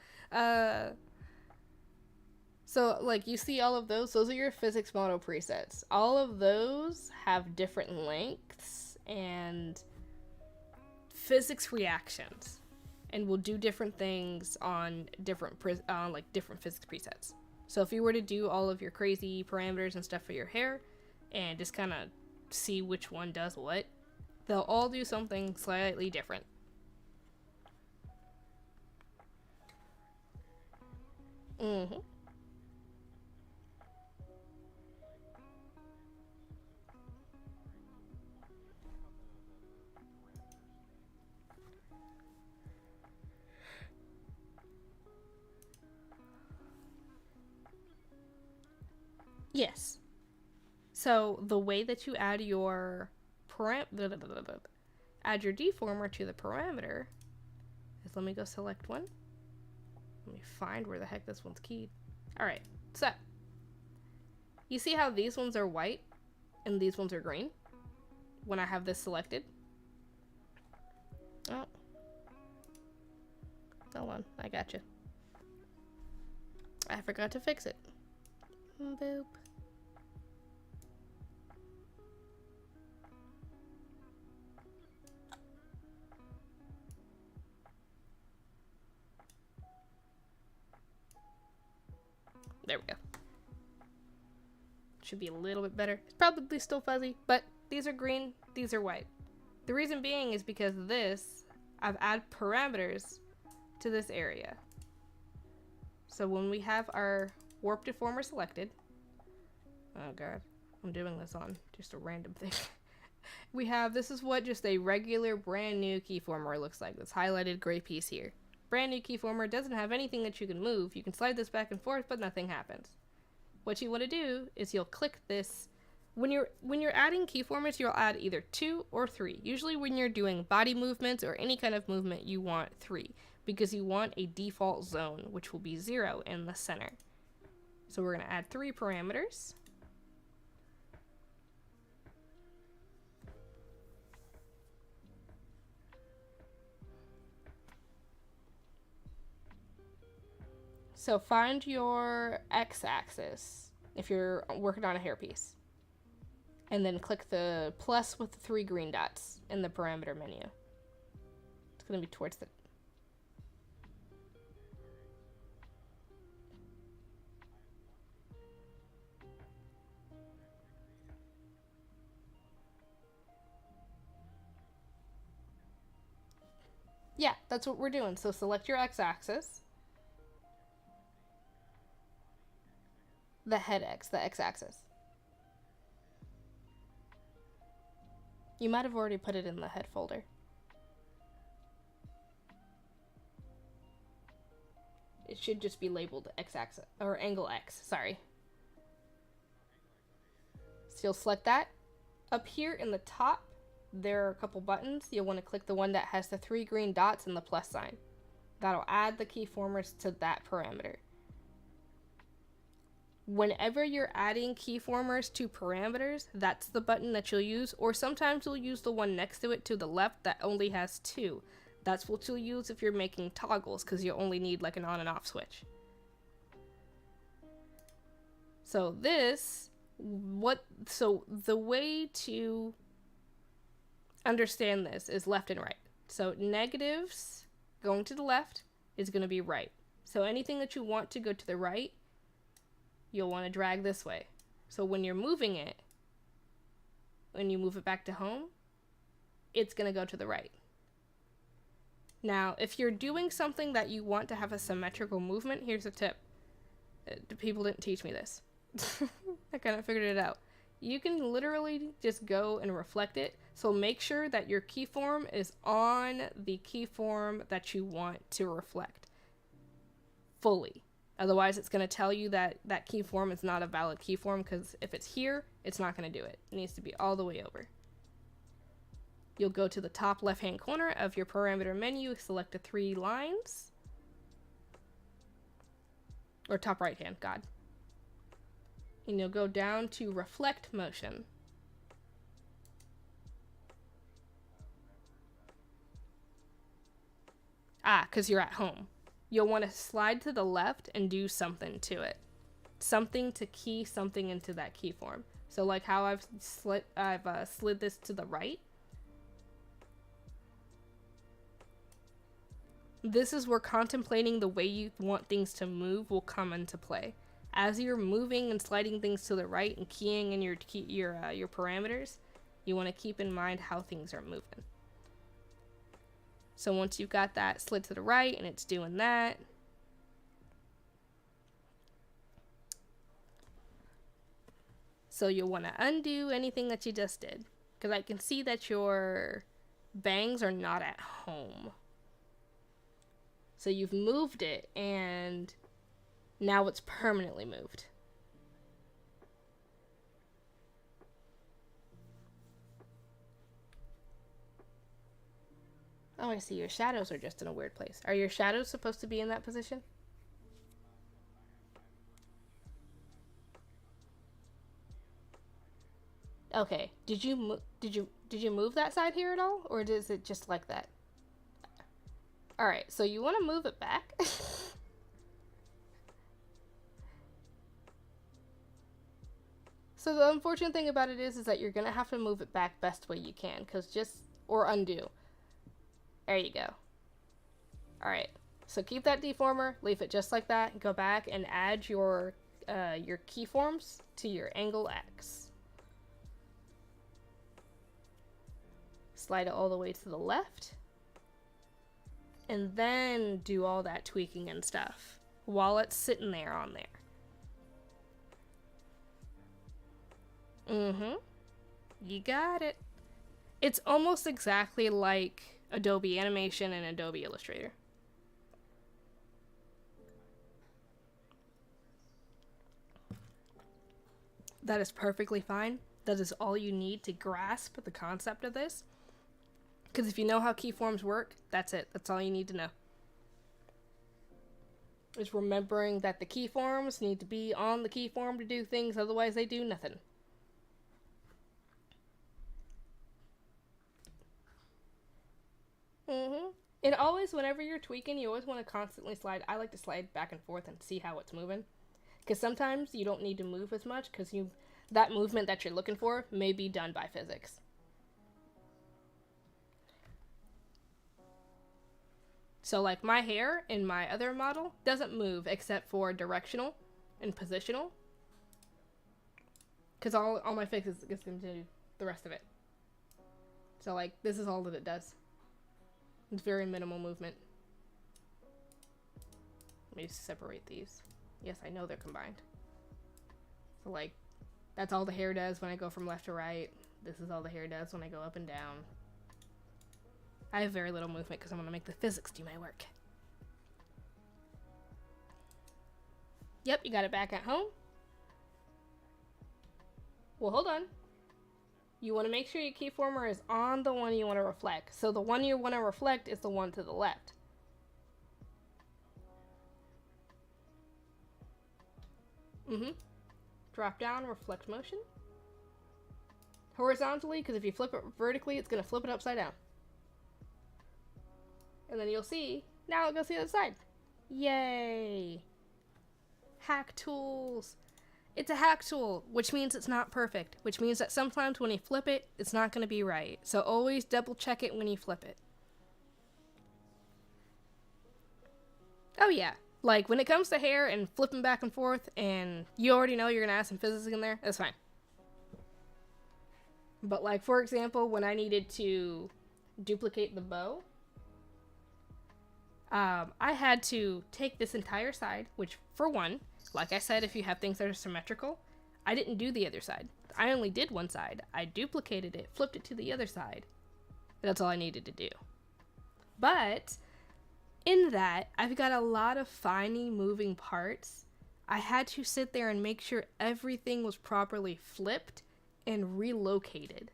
So, like, you see all of those are your physics model presets. All of those have different lengths and physics reactions, and will do different things on different different physics presets. So if you were to do all of your crazy parameters and stuff for your hair, and just kind of see which one does what, they'll all do something slightly different. Mm-hmm. Yes. So the way that you add your add your deformer to the parameter is, let me go select one. Let me find where the heck this one's keyed. Alright, so you see how these ones are white and these ones are green when I have this selected? Oh. Hold on, I gotcha. I forgot to fix it. Boop. There we go. Should be a little bit better. It's probably still fuzzy, but these are green, these are white. The reason being is because I've added parameters to this area. So when we have our warp deformer selected, oh god, I'm doing this on just a random thing. This is what just a regular brand new keyformer looks like. This highlighted gray piece here. Brand new keyformer doesn't have anything that you can move. You can slide this back and forth, but nothing happens. What you want to do is you'll click this. When you're adding keyformers, you'll add either 2 or 3. Usually when you're doing body movements or any kind of movement, you want 3, because you want a default zone, which will be 0 in the center. So we're going to add 3 parameters. So find your x-axis if you're working on a hairpiece. And then click the plus with the 3 green dots in the parameter menu. It's going to be towards the... Yeah, that's what we're doing. So select your x-axis. The head X, the x-axis. You might have already put it in the head folder. It should just be labeled x-axis, or angle X, sorry. So you'll select that. Up here in the top, there are a couple buttons. You'll want to click the one that has the 3 green dots and the plus sign. That'll add the keyformers to that parameter. Whenever you're adding keyformers to parameters, that's the button that you'll use, or sometimes you'll use the one next to it to the left that only has 2. That's what you'll use if you're making toggles, because you only need like an on and off switch. So the way to understand this is left and right. So negatives going to the left is going to be right. So anything that you want to go to the right, you'll want to drag this way. So when you're moving it, when you move it back to home, it's going to go to the right. Now, if you're doing something that you want to have a symmetrical movement, here's a tip. People didn't teach me this. I kind of figured it out. You can literally just go and reflect it. So make sure that your keyform is on the keyform that you want to reflect fully. Otherwise, it's going to tell you that that keyform is not a valid keyform, because if it's here, it's not going to do it. It needs to be all the way over. You'll go to the top left-hand corner of your parameter menu, select the 3 lines. Or top right-hand, God. And you'll go down to reflect motion. Because you're at home. You'll want to slide to the left and do something to it. Something to key something into that keyform. So like how I've slid this to the right. This is where contemplating the way you want things to move will come into play. As you're moving and sliding things to the right and keying in your parameters, you want to keep in mind how things are moving. So once you've got that slid to the right and it's doing that, so you'll want to undo anything that you just did, because I can see that your bangs are not at home. So you've moved it and now it's permanently moved. Oh, I see. Your shadows are just in a weird place. Are your shadows supposed to be in that position? Okay. Did you move that side here at all, or is it just like that? All right. So you want to move it back. So the unfortunate thing about it is that you're gonna have to move it back best way you can, or undo. There you go. Alright, so keep that deformer, leave it just like that, go back and add your keyforms to your angle X. Slide it all the way to the left. And then do all that tweaking and stuff while it's sitting there on there. You got it. It's almost exactly like Adobe Animation and Adobe Illustrator. That is perfectly fine. That is all you need to grasp the concept of this. Because if you know how keyforms work, that's it. That's all you need to know. Is remembering that the keyforms need to be on the keyform to do things, otherwise they do nothing. And always, whenever you're tweaking, you always want to constantly slide. I like to slide back and forth and see how it's moving. Because sometimes you don't need to move as much, because that movement that you're looking for may be done by physics. So like my hair in my other model doesn't move except for directional and positional. Because all my fixes gets going to do the rest of it. So like this is all that it does. It's very minimal movement. Let me separate these. Yes, I know they're combined. So like, that's all the hair does when I go from left to right. This is all the hair does when I go up and down. I have very little movement because I'm going to make the physics do my work. Yep, you got it back at home. Well, hold on. You want to make sure your keyformer is on the one you want to reflect. So the one you want to reflect is the one to the left. Drop down, reflect motion. Horizontally, because if you flip it vertically, it's going to flip it upside down. And then you'll see, now it goes to the other side. Yay! Hack tools. It's a hack tool, which means it's not perfect, which means that sometimes when you flip it, it's not going to be right. So always double check it when you flip it. Oh yeah, like when it comes to hair and flipping back and forth, and you already know you're going to add some physics in there, that's fine. But like, for example, when I needed to duplicate the bow, I had to take this entire side, which for one, like I said, if you have things that are symmetrical, I didn't do the other side. I only did one side. I duplicated it, flipped it to the other side. That's all I needed to do. But in that, I've got a lot of finely moving parts. I had to sit there and make sure everything was properly flipped and relocated.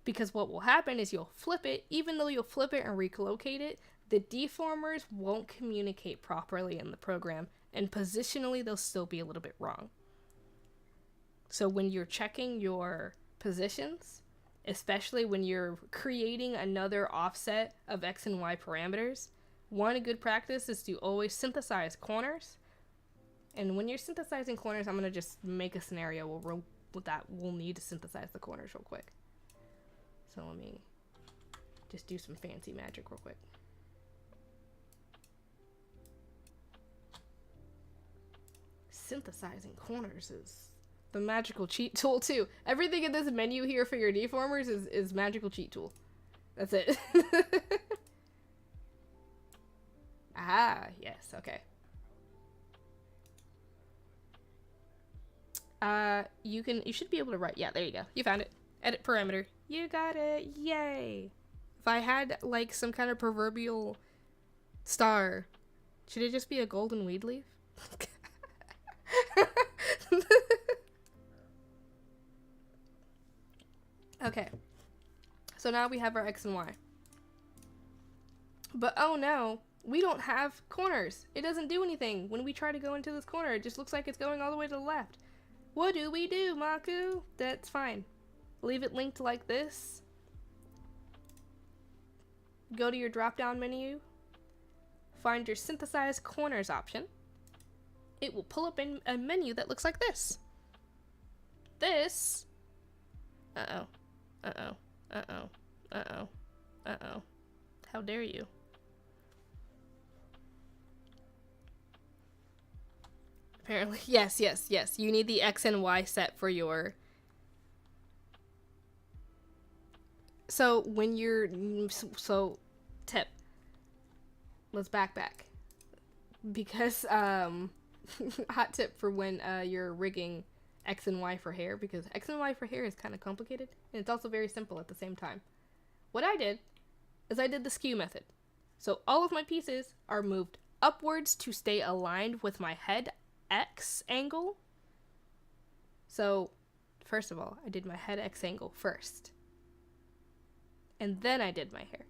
Because what will happen is you'll flip it, even though you'll flip it and relocate it, the deformers won't communicate properly in the program, and positionally they'll still be a little bit wrong. So when you're checking your positions, especially when you're creating another offset of X and Y parameters, one good practice is to always synthesize corners. And when you're synthesizing corners, I'm going to just make a scenario where we'll need to synthesize the corners real quick. So let me just do some fancy magic real quick. Synthesizing corners is the magical cheat tool too. Everything in this menu here for your deformers is magical cheat tool. That's it. Ah, yes, okay. You should be able to write, yeah, there you go. You found it. Edit parameter. You got it, yay. If I had like some kind of proverbial star, should it just be a golden weed leaf? Okay, so now we have our X and Y. But oh no, we don't have corners. It doesn't do anything. When we try to go into this corner, it just looks like it's going all the way to the left. What do we do, Maku? That's fine. Leave it linked like this. Go to your drop-down menu. Find your synthesize corners option. It will pull up in a menu that looks like this. This. Uh-oh. Uh-oh. Uh-oh. Uh-oh. Uh-oh. How dare you? Apparently. Yes, yes, yes. You need the X and Y set for your... So, when you're... So, tip. Let's back. Because, hot tip for when you're rigging X and Y for hair, because X and Y for hair is kind of complicated, and it's also very simple at the same time. What I did is I did the skew method. So all of my pieces are moved upwards to stay aligned with my head X angle. So first of all, I did my head X angle first. And then I did my hair.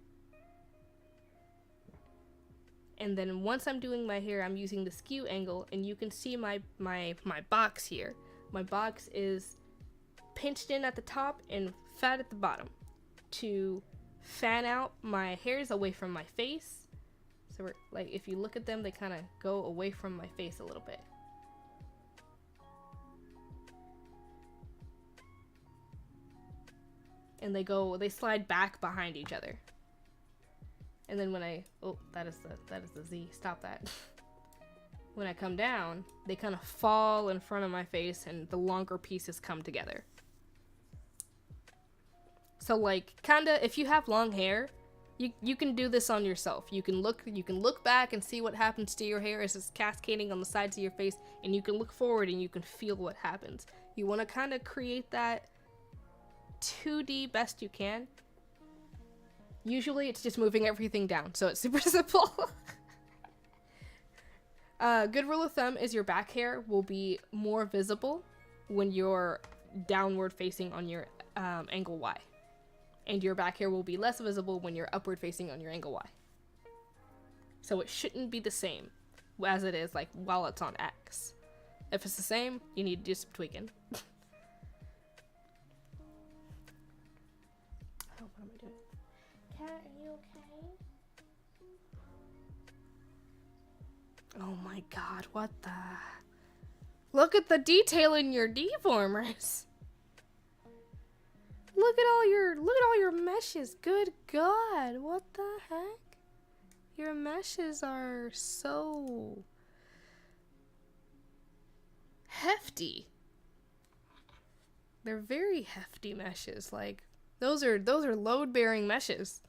And then once I'm doing my hair, I'm using the skew angle, and you can see my box here. My box is pinched in at the top and fat at the bottom to fan out my hairs away from my face. So we're, like, if you look at them, they kind of go away from my face a little bit. And they slide back behind each other. And then when that is the Z, stop that. When I come down, they kind of fall in front of my face and the longer pieces come together. So like, kinda, if you have long hair, you can do this on yourself. You can look back and see what happens to your hair as it's cascading on the sides of your face, and you can look forward and you can feel what happens. You want to kind of create that 2D best you can. Usually it's just moving everything down, so it's super simple. Good rule of thumb is your back hair will be more visible when you're downward facing on your angle Y. And your back hair will be less visible when you're upward facing on your angle Y. So it shouldn't be the same as it is like while it's on X. If it's the same, you need to do some tweaking. Oh, what am I doing? Cat, are you okay? Oh my god, what the... Look at the detail in your deformers. Look at all your meshes. Good god, what the heck? Your meshes are so hefty. They're very hefty meshes. Like, those are load-bearing meshes.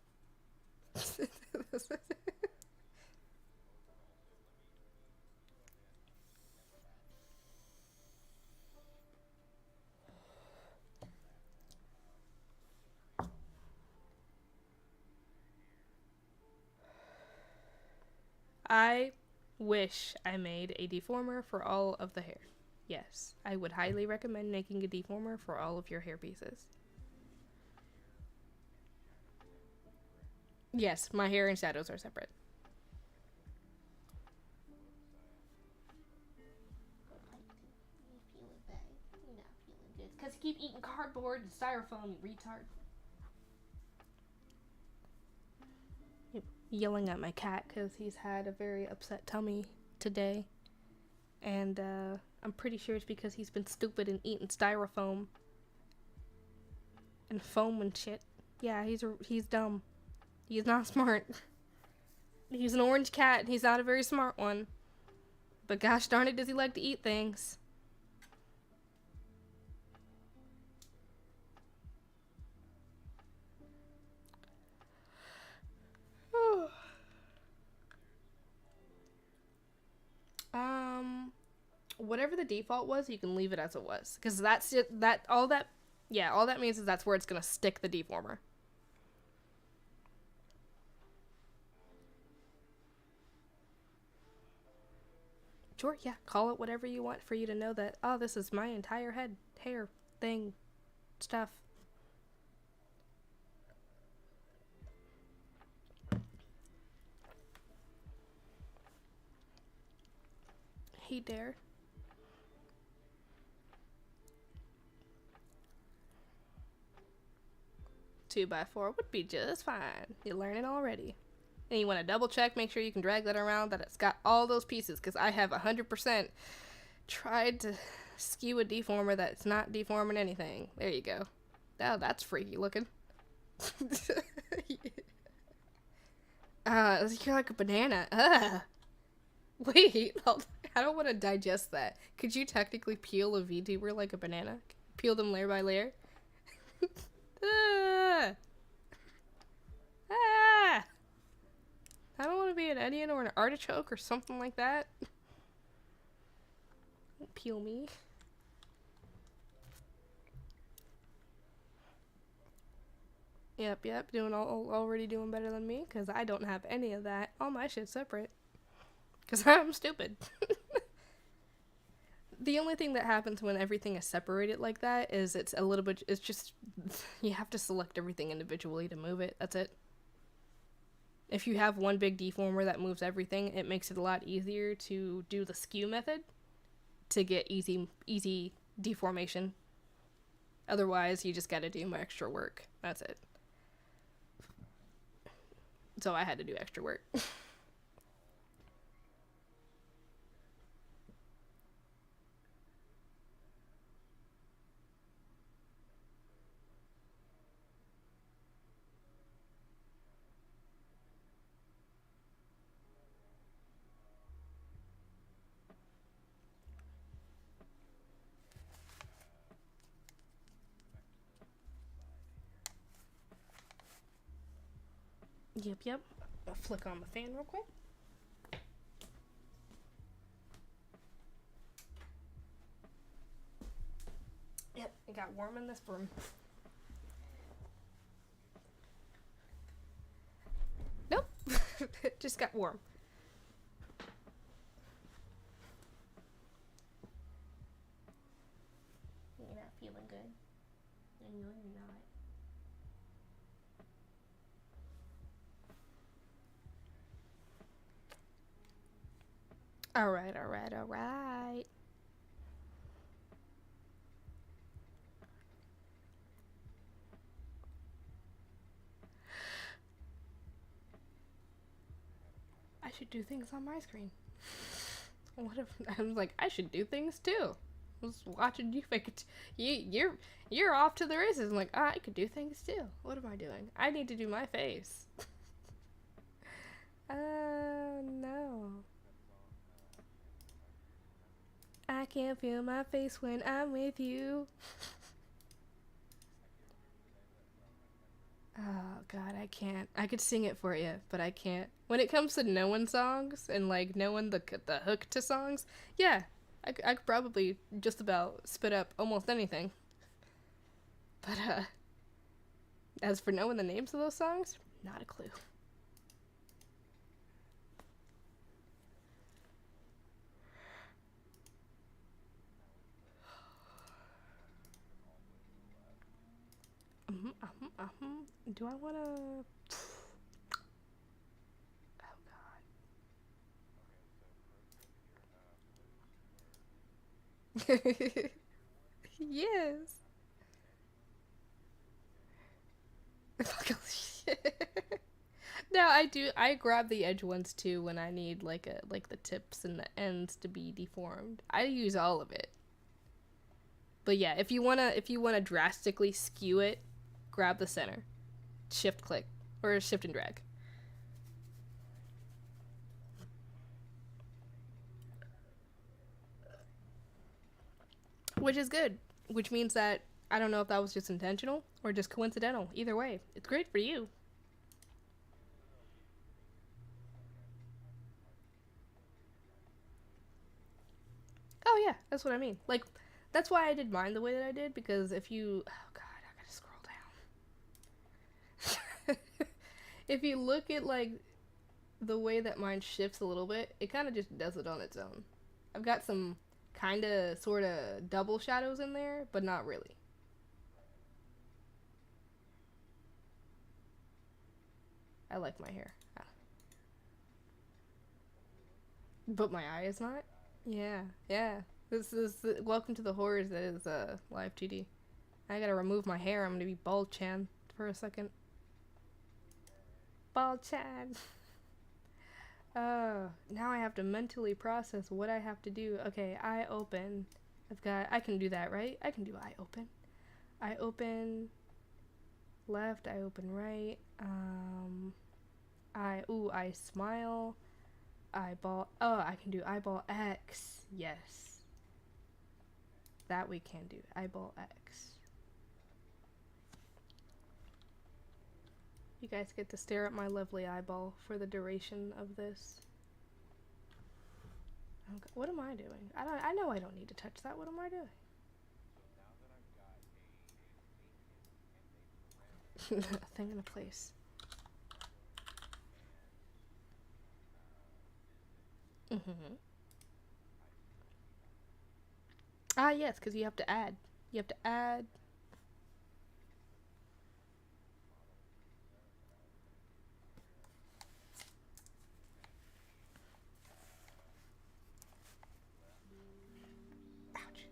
I wish I made a deformer for all of the hair. Yes, I would highly recommend making a deformer for all of your hair pieces. Yes, my hair and shadows are separate. Because you keep eating cardboard and styrofoam, you retard. Yelling at my cat because he's had a very upset tummy today. And I'm pretty sure it's because he's been stupid and eating styrofoam. And foam and shit. Yeah, he's dumb. He's not smart. He's an orange cat and he's not a very smart one. But gosh darn it, does he like to eat things. Whatever the default was, you can leave it as it was. Because that's it, all that means is that's where it's gonna stick the deformer. Sure, yeah, call it whatever you want for you to know that, oh, this is my entire hair, thing, stuff. Hey, dare. 2x4 would be just fine. You're learning already. And you want to double check, make sure you can drag that around, that it's got all those pieces, because I have 100% tried to skew a deformer that's not deforming anything. There you go. Oh, that's freaky looking. You're like a banana. Ugh. Wait, I don't want to digest that. Could you technically peel a VTuber like a banana? Peel them layer by layer? Ah! I don't want to be an onion or an artichoke or something like that. Don't peel me. Yep, already doing better than me, because I don't have any of that. All my shit's separate. Because I'm stupid. The only thing that happens when everything is separated like that is it's just, you have to select everything individually to move it. That's it. If you have one big deformer that moves everything, it makes it a lot easier to do the skew method to get easy deformation. Otherwise, you just gotta do more extra work. That's it. So I had to do extra work. Yep. I'll flick on the fan real quick. Yep, it got warm in this room. Nope. It just got warm. You're not feeling good. I know you're not. Alright. I should do things on my screen. What if I was like, I should do things too. I was watching you make it. You're off to the races. I'm like, I could do things too. What am I doing? I need to do my face. No. I can't feel my face when I'm with you. Oh god, I can't. I could sing it for you, but I can't. When it comes to knowing songs and like knowing the hook to songs, yeah, I could probably just about spit up almost anything. But as for knowing the names of those songs, not a clue. Do I want to... Oh, God. Yes. No, I do. I grab the edge ones too when I need like the tips and the ends to be deformed. I use all of it. But yeah, if you wanna drastically skew it, grab the center, shift click, or shift and drag. Which is good. Which means that I don't know if that was just intentional or just coincidental. Either way, it's great for you. Oh yeah, that's what I mean. Like, that's why I did mine the way that I did, because if you, oh god, I gotta scroll down. If you look at like the way that mine shifts a little bit, it kind of just does it on its own. I've got some kind of sort of double shadows in there, but not really. I like my hair. Ah. But my eye is not? Yeah, yeah. This is welcome to the horrors that is Live2D. I gotta remove my hair. I'm gonna be bald Chan for a second. Bald Chan. Now I have to mentally process what I have to do. Okay, eye open. I can do that, right? I can do eye open. Eye open left, eye open right. I smile. Eyeball. Oh, I can do eyeball X. Yes. That we can do. Eyeball X. You guys get to stare at my lovely eyeball for the duration of this. Okay, what am I doing? I know I don't need to touch that. What am I doing? A thing in a place. Ah, yes, because you have to add. You have to add. Ouch.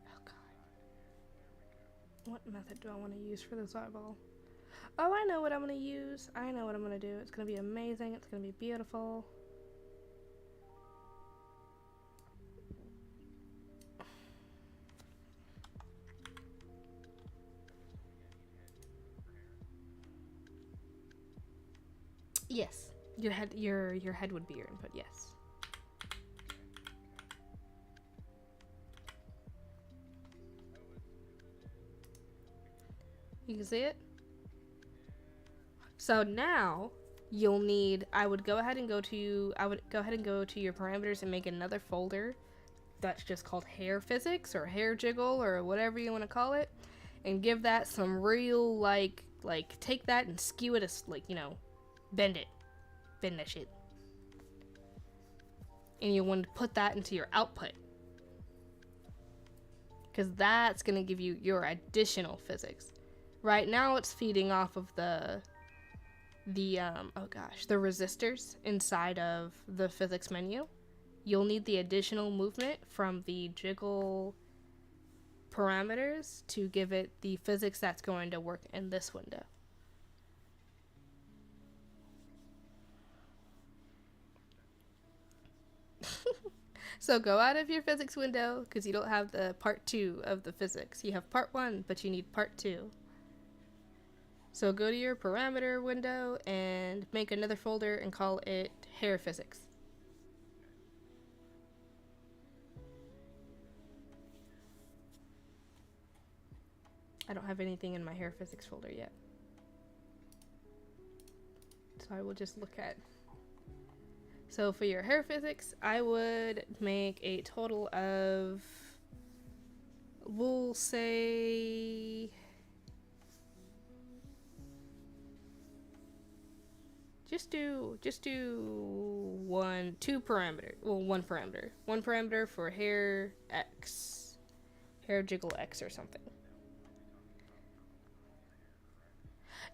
Oh, God. What method do I want to use for this eyeball? Oh, I know what I'm going to use. I know what I'm going to do. It's going to be amazing. It's going to be beautiful. Yes. Your head would be your input, yes. You can see it? So now you'll need I would go ahead and go to your parameters and make another folder that's just called hair physics or hair jiggle or whatever you want to call it, and give that some real like take that and skew it as like, bend that shit. And you want to put that into your output, because that's going to give you your additional physics. Right now it's feeding off of the resistors inside of the physics menu. You'll need the additional movement from the jiggle parameters to give it the physics that's going to work in this window. So go out of your physics window, because you don't have the part 2 of the physics. You have part 1, but you need part 2. So go to your parameter window and make another folder and call it hair physics. I don't have anything in my hair physics folder yet. So I will just look at. So for your hair physics, I would make a total of, we'll say, Just do two parameter. Well, one parameter. One parameter for hair X. Hair jiggle X or something.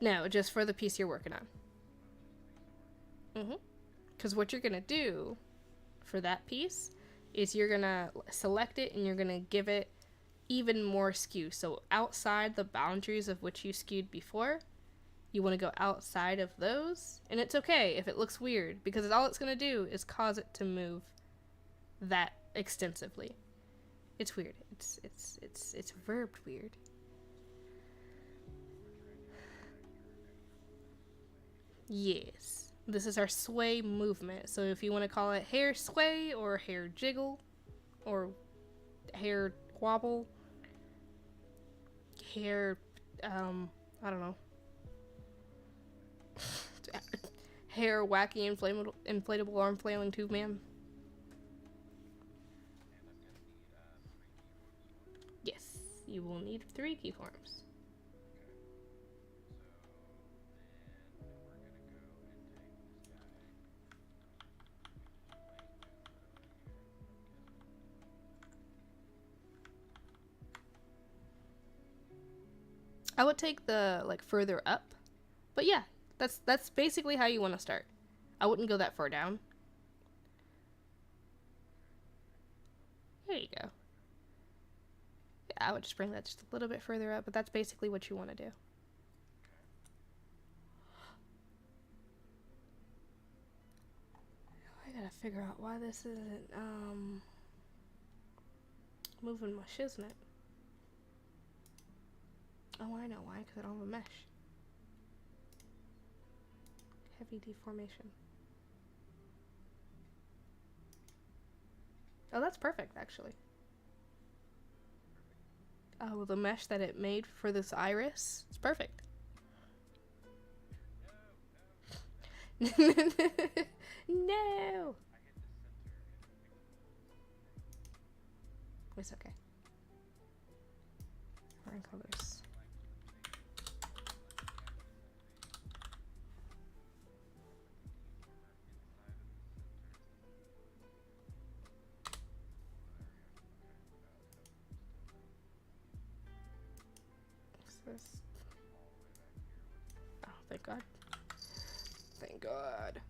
No, just for the piece you're working on. Because what you're going to do for that piece is you're going to select it and you're going to give it even more skew. So outside the boundaries of which you skewed before, you want to go outside of those. And it's okay if it looks weird, because all it's going to do is cause it to move that extensively. It's weird. It's verbed weird. Yes. This is our sway movement. So if you want to call it hair sway or hair jiggle or hair wobble, hair, I don't know. Hair wacky inflatable arm flailing tube man. Yes, you will need 3 keyforms. I would take the like further up, but yeah, that's basically how you want to start. I wouldn't go that far down. There you go. Yeah, I would just bring that just a little bit further up, but that's basically what you want to do. I gotta figure out why this isn't moving my shiznit. Oh, I know why, because I don't have a mesh. Heavy deformation. Oh, that's perfect, actually. Oh, the mesh that it made for this iris, it's perfect. No! It's okay. We're in colors. This. Oh, thank God. Thank God.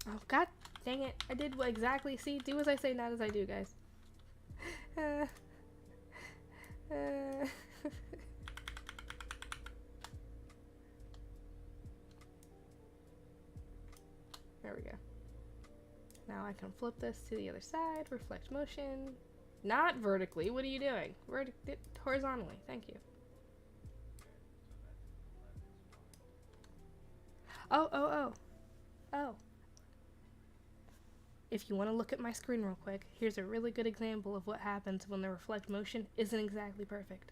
Oh, God dang it. I did what exactly. See, do as I say, not as I do, guys. There we go. Now I can flip this to the other side, reflect motion. Not vertically. What are you doing? Horizontally. Thank you. Oh. If you want to look at my screen real quick, here's a really good example of what happens when the reflect motion isn't exactly perfect.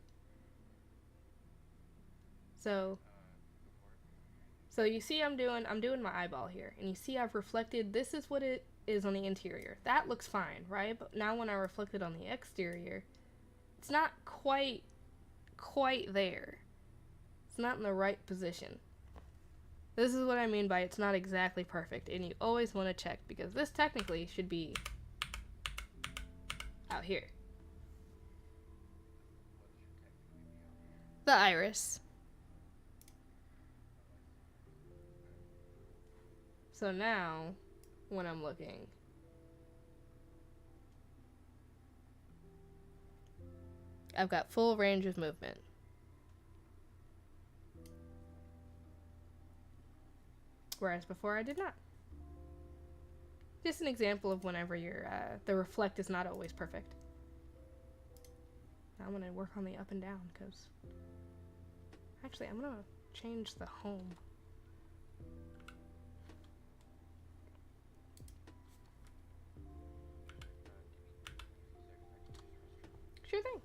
So you see I'm doing my eyeball here, and you see I've reflected, this is what it is on the interior. That looks fine, right? But now when I reflect it on the exterior, it's not quite there. It's not in the right position. This is what I mean by it's not exactly perfect, and you always want to check, because this technically should be out here. The iris. So now, when I'm looking, I've got full range of movement. Whereas before I did not. Just an example of whenever the reflect is not always perfect. Now I'm going to work on the up and down, because actually I'm going to change the home. Sure thing.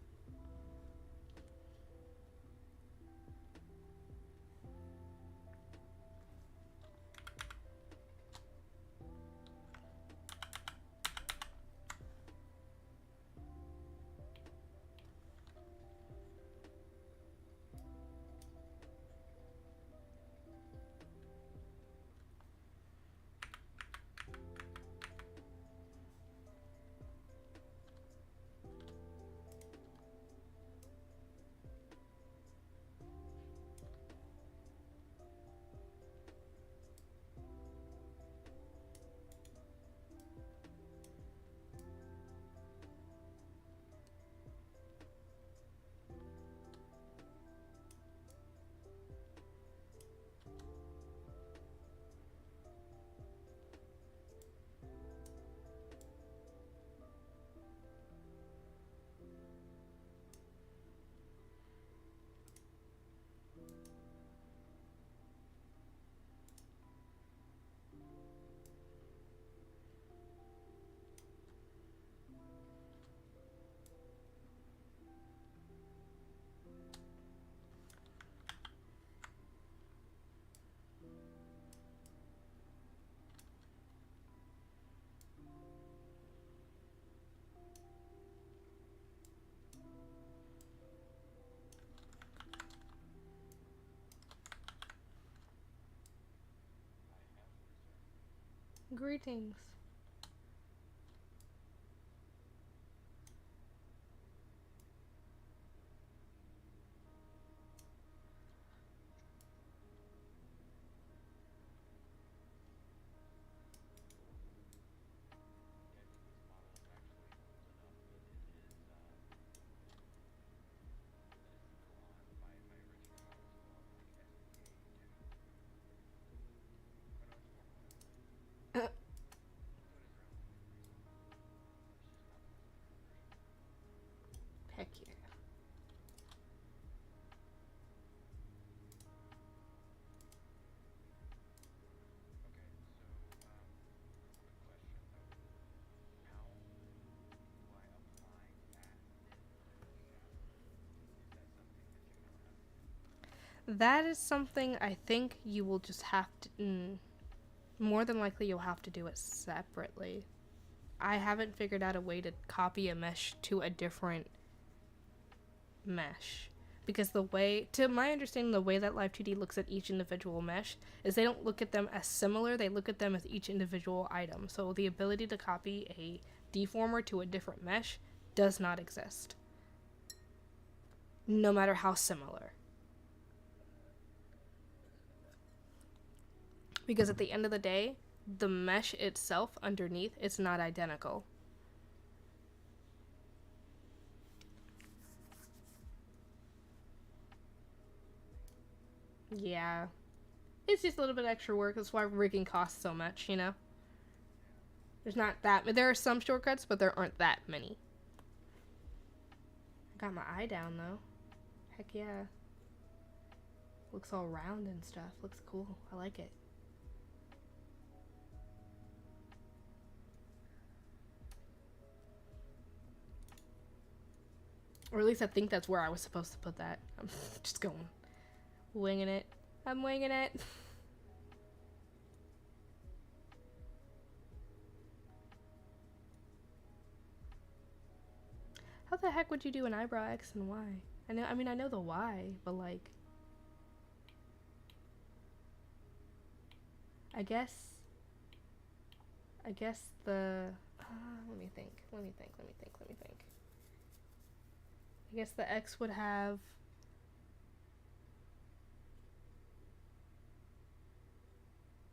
Greetings. Heck yeah. That is something I think you will just have to... more than likely you'll have to do it separately. I haven't figured out a way to copy a mesh to a different mesh. Because the way, to my understanding, the way that Live2D looks at each individual mesh is they don't look at them as similar, they look at them as each individual item. So the ability to copy a deformer to a different mesh does not exist. No matter how similar. Because at the end of the day, the mesh itself underneath is not identical. Yeah. It's just a little bit extra work. That's why rigging costs so much, you know? There's not that... There are some shortcuts, but there aren't that many. I got my eye down, though. Heck yeah. Looks all round and stuff. Looks cool. I like it. Or at least I think that's where I was supposed to put that. I'm just going. Winging it. I'm winging it. How the heck would you do an eyebrow X and Y? I mean, I know the Y, but like... I guess the... let me think. I guess the X would have...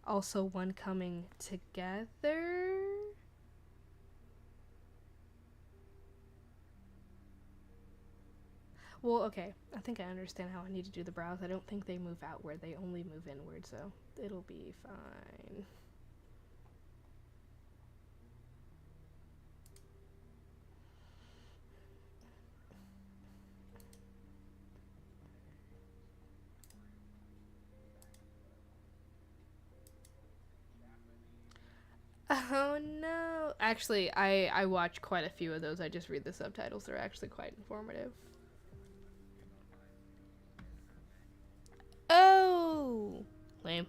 also one coming together? Well, okay. I think I understand how I need to do the brows. I don't think they move outward. They only move inward, so it'll be fine. Oh no! Actually, I watch quite a few of those. I just read the subtitles. They're actually quite informative. Oh! Lame.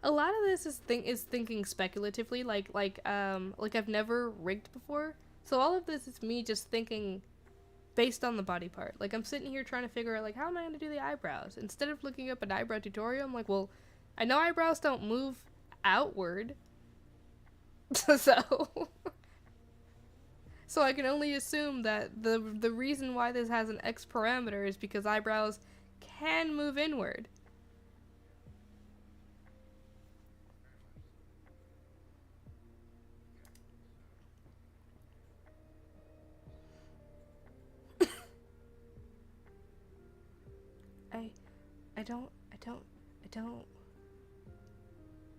A lot of this is thinking speculatively, like I've never rigged before. So all of this is me just thinking based on the body part. Like, I'm sitting here trying to figure out, like, how am I going to do the eyebrows? Instead of looking up an eyebrow tutorial, I'm like, well, I know eyebrows don't move outward. So I can only assume that the reason why this has an X parameter is because eyebrows can move inward.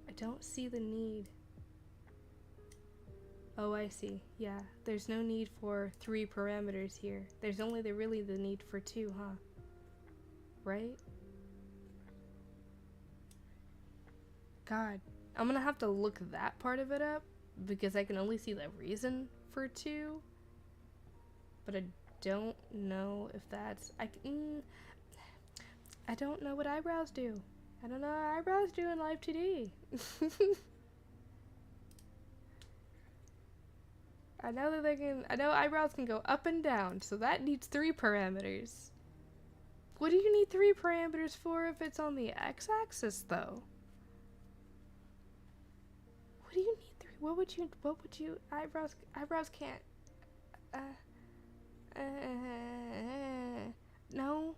I don't see the need. Oh, I see. Yeah, there's no need for 3 parameters here. There's only really the need for 2, huh? Right? God, I'm gonna have to look that part of it up because I can only see the reason for 2. But I don't know if that's... I don't know what eyebrows do. I don't know how eyebrows do in Live2D. I know that I know eyebrows can go up and down, so that needs 3 parameters. What do you need 3 parameters for if it's on the x-axis, though? What do you need 3? What would you, eyebrows can't, no.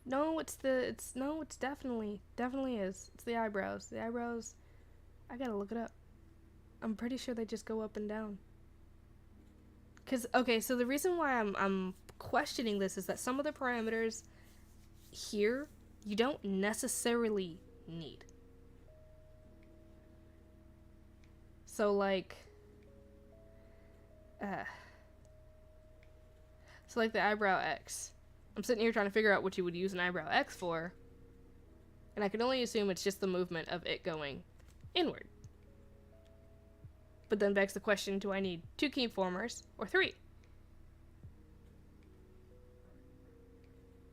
No, it's definitely is. It's the eyebrows. The eyebrows, I gotta look it up. I'm pretty sure they just go up and down. Okay, so the reason why I'm questioning this is that some of the parameters here, you don't necessarily need. So like, the eyebrow X. I'm sitting here trying to figure out what you would use an eyebrow X for, and I can only assume it's just the movement of it going inward. But then begs the question, do I need 2 keyformers or 3?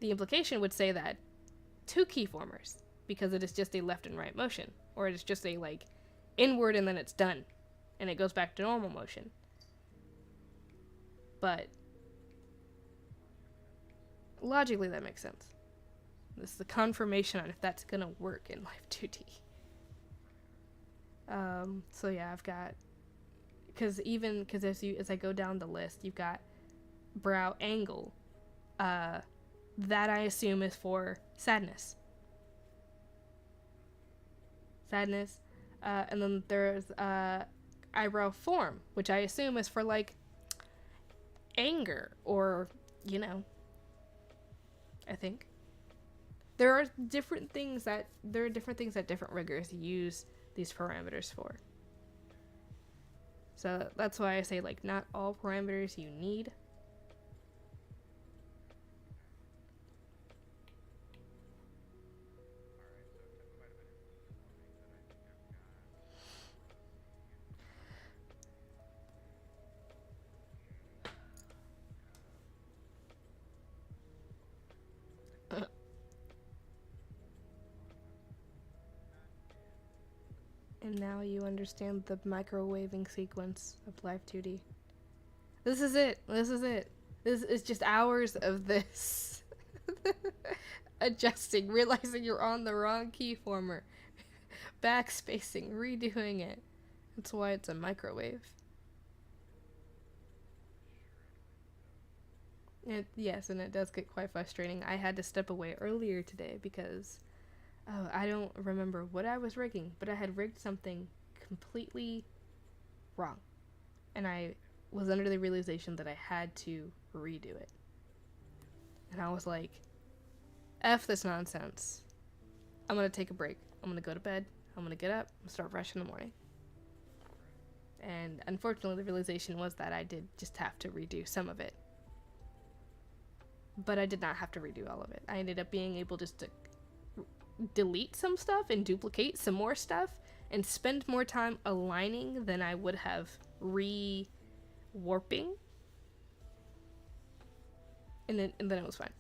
The implication would say that 2 keyformers, because it is just a left and right motion, or it is just a, like, inward and then it's done, and it goes back to normal motion. But logically, that makes sense. This is the confirmation on if that's gonna work in Live2D. So yeah, I've got, because as I go down the list, you've got brow angle. That I assume is for sadness. And then there's eyebrow form, which I assume is for like anger or, you know. I think there are different things that different riggers use these parameters for. So that's why I say, like, not all parameters you need. And now you understand the microwaving sequence of Live2D. This is it. This is just hours of this. Adjusting, realizing you're on the wrong keyformer, backspacing, redoing it. That's why it's a microwave. Yes, and it does get quite frustrating. I had to step away earlier today because I don't remember what I was rigging, but I had rigged something completely wrong. And I was under the realization that I had to redo it. And I was like, F this nonsense. I'm gonna take a break. I'm gonna go to bed. I'm gonna get up and start fresh in the morning. And unfortunately, the realization was that I did just have to redo some of it. But I did not have to redo all of it. I ended up being able just to delete some stuff and duplicate some more stuff and spend more time aligning than I would have re-warping. And then it was fine.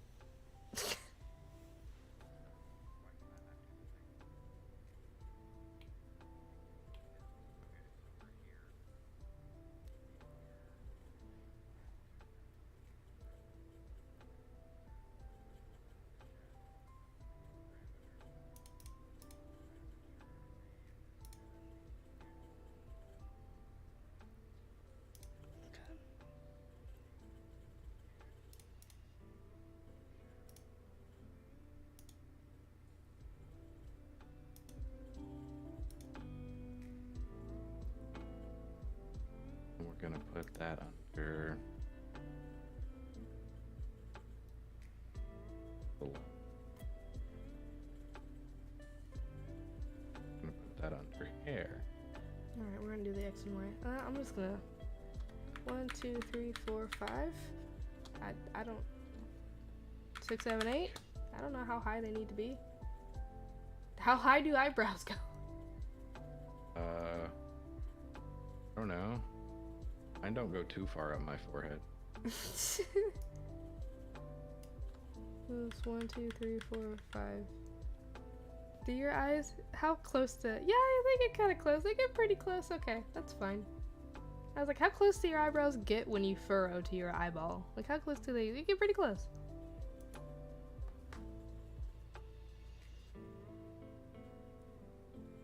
We're gonna put that under the gonna put that under hair. Alright, we're gonna do the X and Y. I'm just gonna 1, 2, 3, 4, 5. I don't 6, 7, 8. I don't know how high they need to be. How high do eyebrows go? I don't know. Mine don't go too far up my forehead. It's 1, 2, 3, 4, 5. Do your eyes? How close to? Yeah, they get kind of close. They get pretty close. Okay, that's fine. I was like, how close do your eyebrows get when you furrow to your eyeball? Like, how close do they? They get pretty close.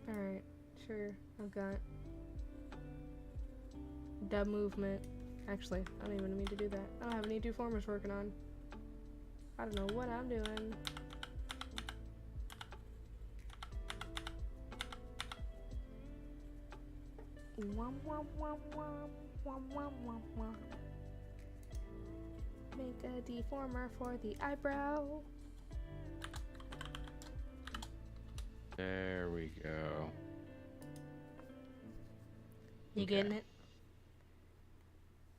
Alright, sure. I've got dub movement. Actually, I don't even need to do that. I don't have any deformers working on. I don't know what I'm doing. Make a deformer for the eyebrow. There we go. You Okay. getting it?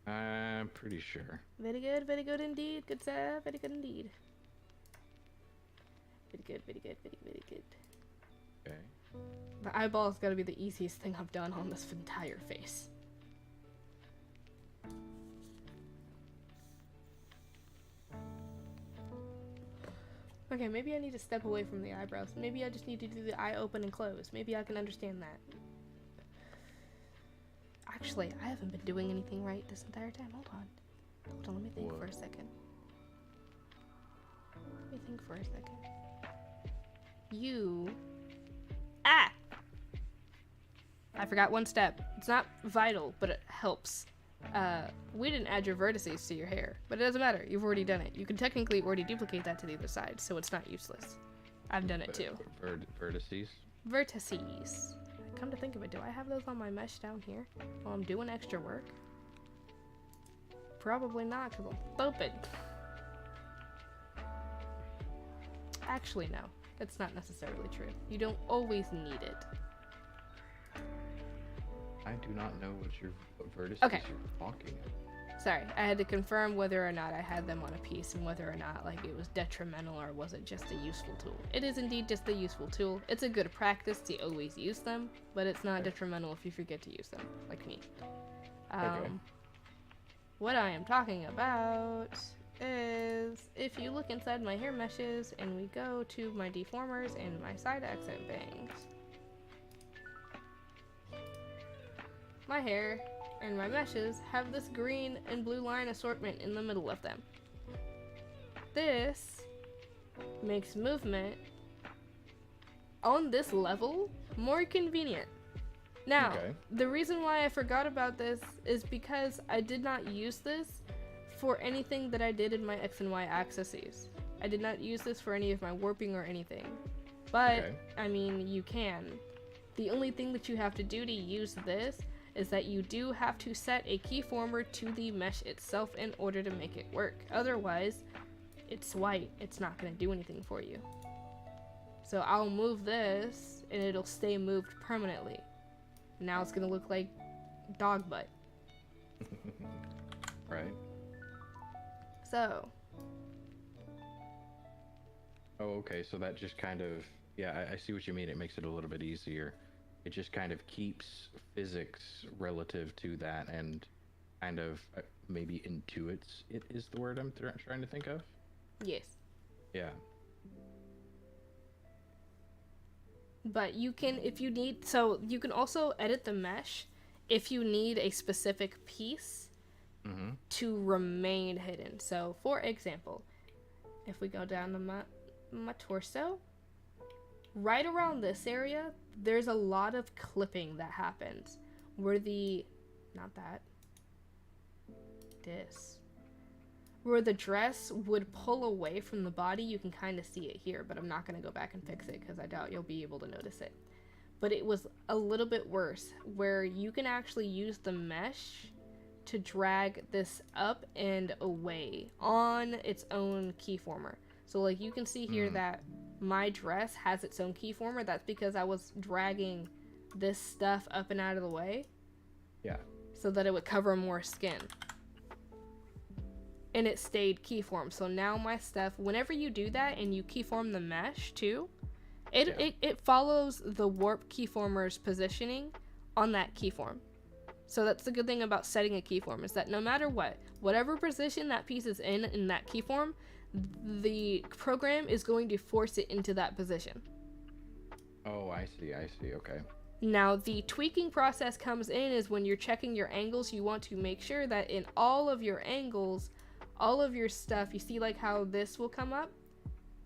I'm pretty sure. Very good indeed. Good sir, very good indeed. Very good. Okay. The eyeball's gotta be the easiest thing I've done on this entire face. Okay, maybe I need to step away from the eyebrows. Maybe I just need to do the eye open and close. Maybe I can understand that. Actually, I haven't been doing anything right this entire time. Hold on, let me think for a second. I forgot one step. It's not vital, but it helps. We didn't add your vertices to your hair, but it doesn't matter. You've already done it. You can technically already duplicate that to the other side, so it's not useless. I've done it too. Vertices? Vertices. Come to think of it, do I have those on my mesh down here while I'm doing extra work? Probably not, because I'm stupid. Actually, no. It's not necessarily true. You don't always need it. I do not know what vertices Okay. you're talking about. Sorry, I had to confirm whether or not I had them on a piece and whether or not like it was detrimental or was it just a useful tool. It is indeed just a useful tool. It's a good practice to always use them, but it's not detrimental if you forget to use them, like me. Okay. What I am talking about is if you look inside my hair meshes and we go to my deformers and my side accent bangs, my hair and my meshes have this green and blue line assortment in the middle of them. This makes movement on this level more convenient. Now, Okay. the reason why I forgot about this is because I did not use this for anything that I did in my X and Y axes. I did not use this for any of my warping or anything. But, Okay. I mean, you can. The only thing that you have to do to use this is that you do have to set a keyformer to the mesh itself in order to make it work. Otherwise, it's white. It's not going to do anything for you. So I'll move this and it'll stay moved permanently. Now it's going to look like dog butt. Right. So, Oh, okay. So that just kind of, yeah, I see what you mean. It makes it a little bit easier. It just kind of keeps physics relative to that and kind of maybe intuits it is the word I'm trying to think of. yes. Yeah. But you can, if you need, so you can also edit the mesh if you need a specific piece to remain hidden. So, for example, if we go down to my torso, right around this area, there's a lot of clipping that happens where where the dress would pull away from the body. You can kind of see it here, but I'm not going to go back and fix it because I doubt you'll be able to notice it. But it was a little bit worse where you can actually use the mesh to drag this up and away on its own keyformer. So like you can see here that my dress has its own keyformer. That's because I was dragging this stuff up and out of the way. Yeah. So that it would cover more skin. And it stayed keyformed. So now my stuff, whenever you do that and you keyform the mesh too, it follows the warp keyformer's positioning on that keyform. So that's the good thing about setting a keyform, is that no matter what, whatever position that piece is in that keyform, the program is going to force it into that position. Oh, I see. Okay. Now, the tweaking process comes in is when you're checking your angles, you want to make sure that in all of your angles, all of your stuff, you see like how this will come up?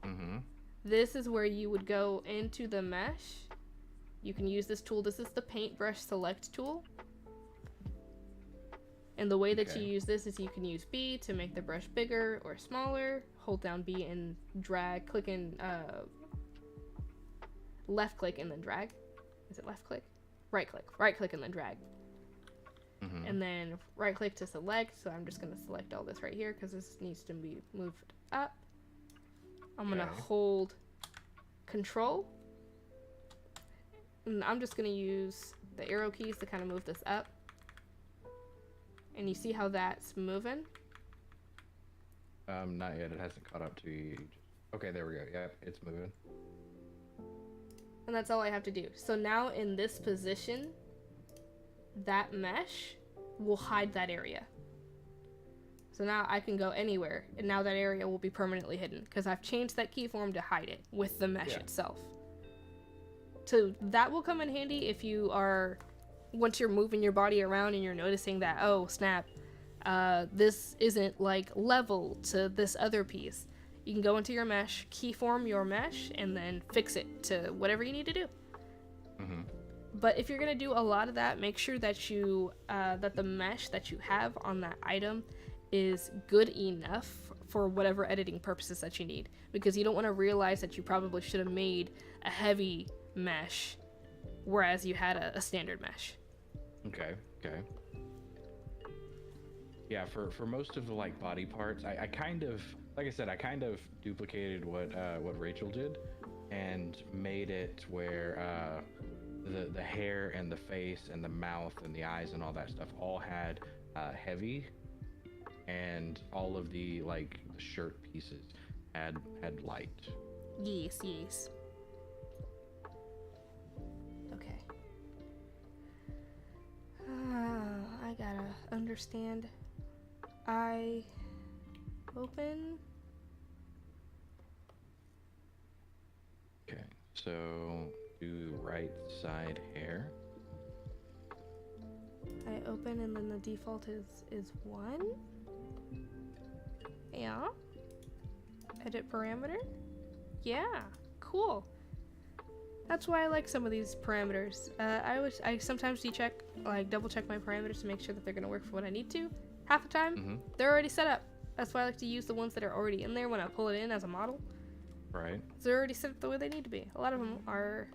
Mm-hmm. This is where you would go into the mesh. You can use this tool. This is the paintbrush select tool. And the way that you use this is you can use B to make the brush bigger or smaller. Hold down B and drag, click and left click and then drag. Is it left click? Right click and then drag. Mm-hmm. And then right click to select. So I'm just going to select all this right here because this needs to be moved up. I'm going to hold control. And I'm just going to use the arrow keys to kind of move this up. And you see how that's moving? Not yet. It hasn't caught up to you. Okay, there we go. Yep, it's moving. And that's all I have to do. So now in this position, that mesh will hide that area. So now I can go anywhere, and now that area will be permanently hidden because I've changed that keyform to hide it with the mesh itself. So that will come in handy if you are, once you're moving your body around and you're noticing that, oh snap, this isn't like level to this other piece. You can go into your mesh, keyform your mesh, and then fix it to whatever you need to do. Mm-hmm. But if you're gonna do a lot of that, make sure that you that the mesh that you have on that item is good enough for whatever editing purposes that you need, because you don't want to realize that you probably should have made a heavy mesh whereas you had a standard mesh. Okay. Yeah, for most of the like body parts, I kind of, like I said, I kind of duplicated what Rachel did and made it where the hair and the face and the mouth and the eyes and all that stuff all had heavy, and all of the like the shirt pieces had light. Yes. Okay. I gotta understand. I open. Okay, so do right side hair. I open and then the default is 1. Yeah. Edit parameter. Yeah. Cool. That's why I like some of these parameters. I sometimes double check my parameters to make sure that they're gonna work for what I need to. Half the time, they're already set up. That's why I like to use the ones that are already in there when I pull it in as a model. Right. They're already set up the way they need to be. A lot of them are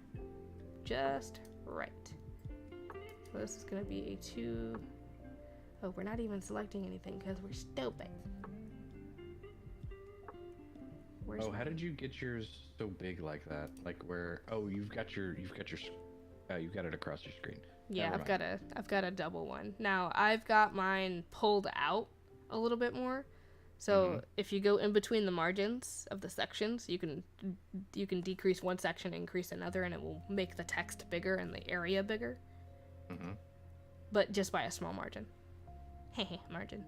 just right. So this is gonna be a 2. Oh, we're not even selecting anything because we're stupid. How did you get yours so big like that? Like where? Oh, you've got it across your screen. Yeah, I've got a double one. Now I've got mine pulled out a little bit more. So if you go in between the margins of the sections, you can decrease one section, increase another, and it will make the text bigger and the area bigger. But just by a small margin. Margin.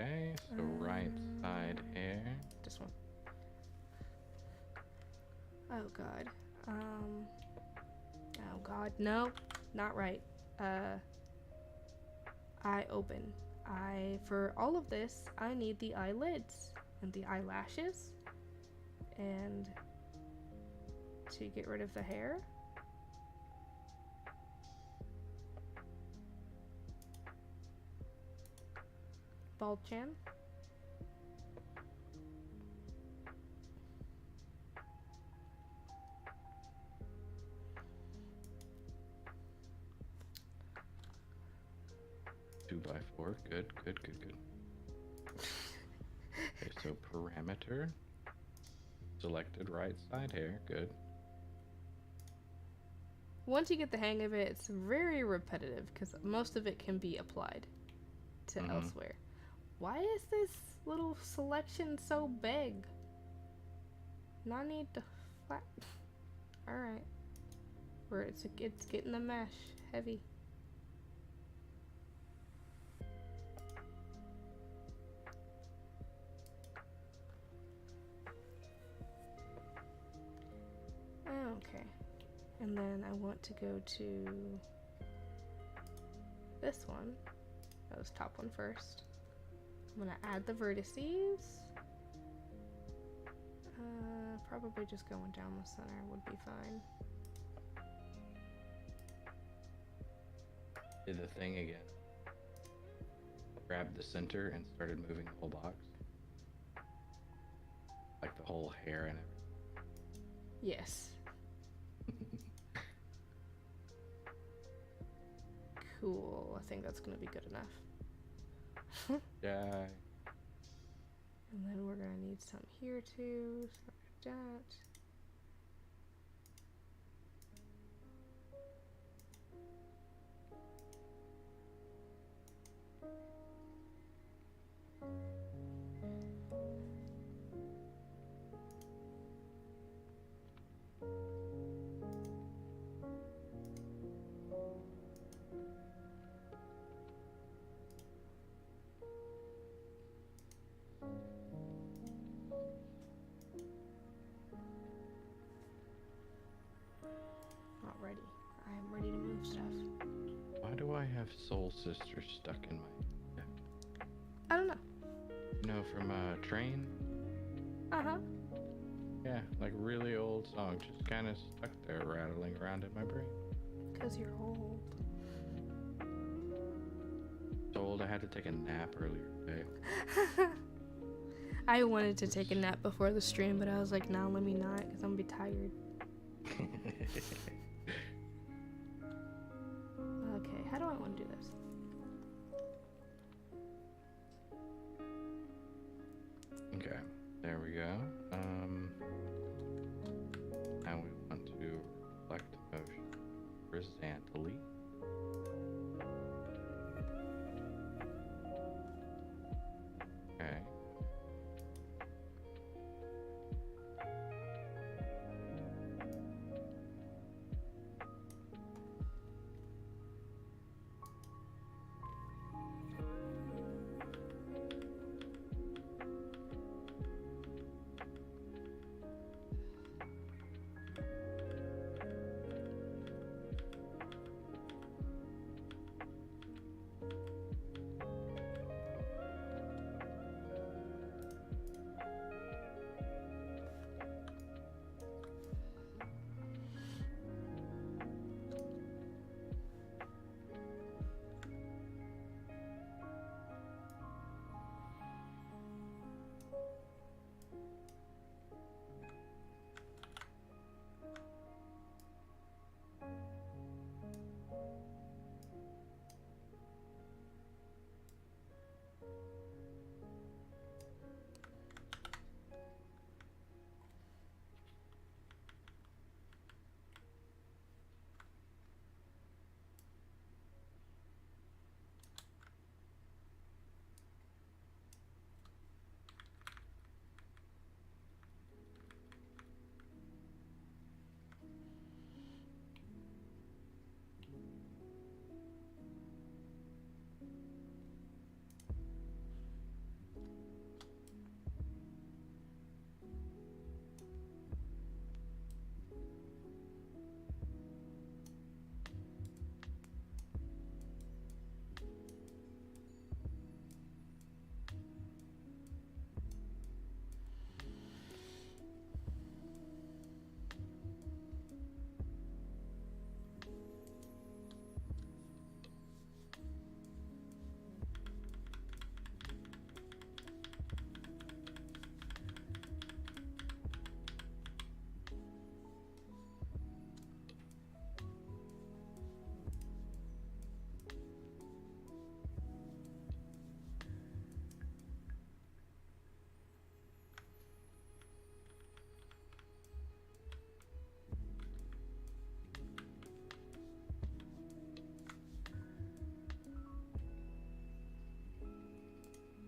Okay, so right side hair. This one. Oh god. Oh god. No, not right. Eye open. For all of this, I need the eyelids and the eyelashes, and to get rid of the hair. Bald chin. Two by 4. Good. Okay, so parameter. Selected right side hair. Good. Once you get the hang of it, it's very repetitive because most of it can be applied to elsewhere. Why is this little selection so big? Not need to flat. Alright. where it's getting the mesh heavy. Okay, and then I want to go to this one. Oh, this top one first. I'm gonna add the vertices. Probably just going down the center would be fine. Did the thing again. Grabbed the center and started moving the whole box. Like the whole hair and everything. Yes. Cool. I think that's gonna be good enough. Yeah. And then we're gonna need some here too. So like that. Ready. I am ready to move stuff. Why do I have Soul Sister stuck in my deck? I don't know. You know, from Train? Uh-huh. Yeah, like really old song, just kind of stuck there rattling around in my brain. Because you're old. So old I had to take a nap earlier today. I wanted to take a nap before the stream, but I was like, nah, let me not, because I'm gonna be tired. Okay, how do I want to do this? Okay, there we go. Now we want to reflect motion horizontally. Okay.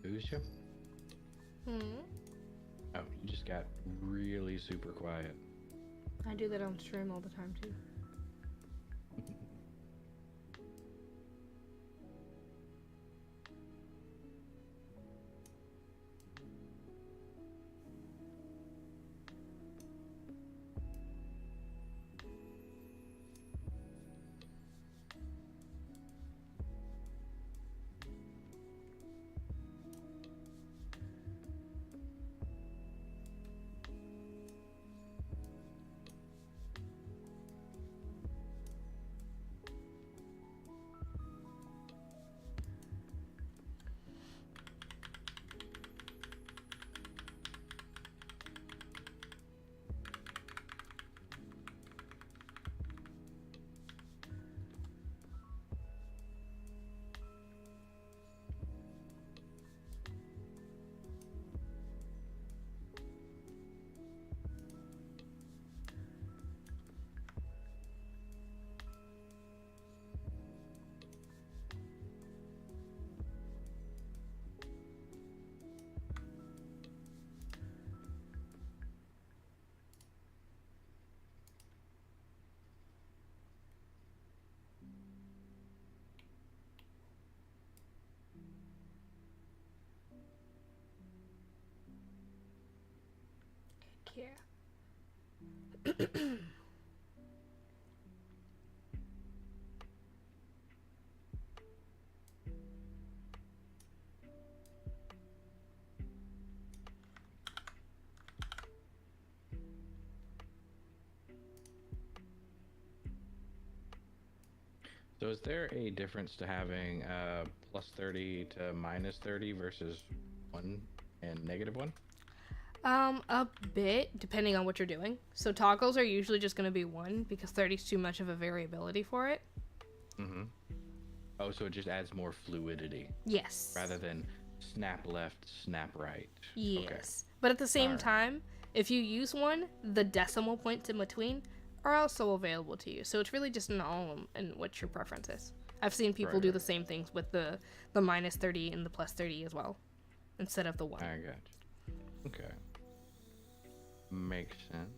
Lose you? Oh, you just got really super quiet. I do that on stream all the time too. So is there a difference to having plus 30 to minus 30 versus 1 and negative 1? A bit, depending on what you're doing. So toggles are usually just going to be 1 because 30 is too much of a variability for it. Mm-hmm. Oh, so it just adds more fluidity. Yes. Rather than snap left, snap right. Yes. Okay. But at the same Alright. time, if you use one, the decimal points in between are also available to you. So it's really just an all in what your preference is. I've seen people do the same things with the minus 30 and the plus 30 as well, instead of the 1. I got you. Okay. Makes sense.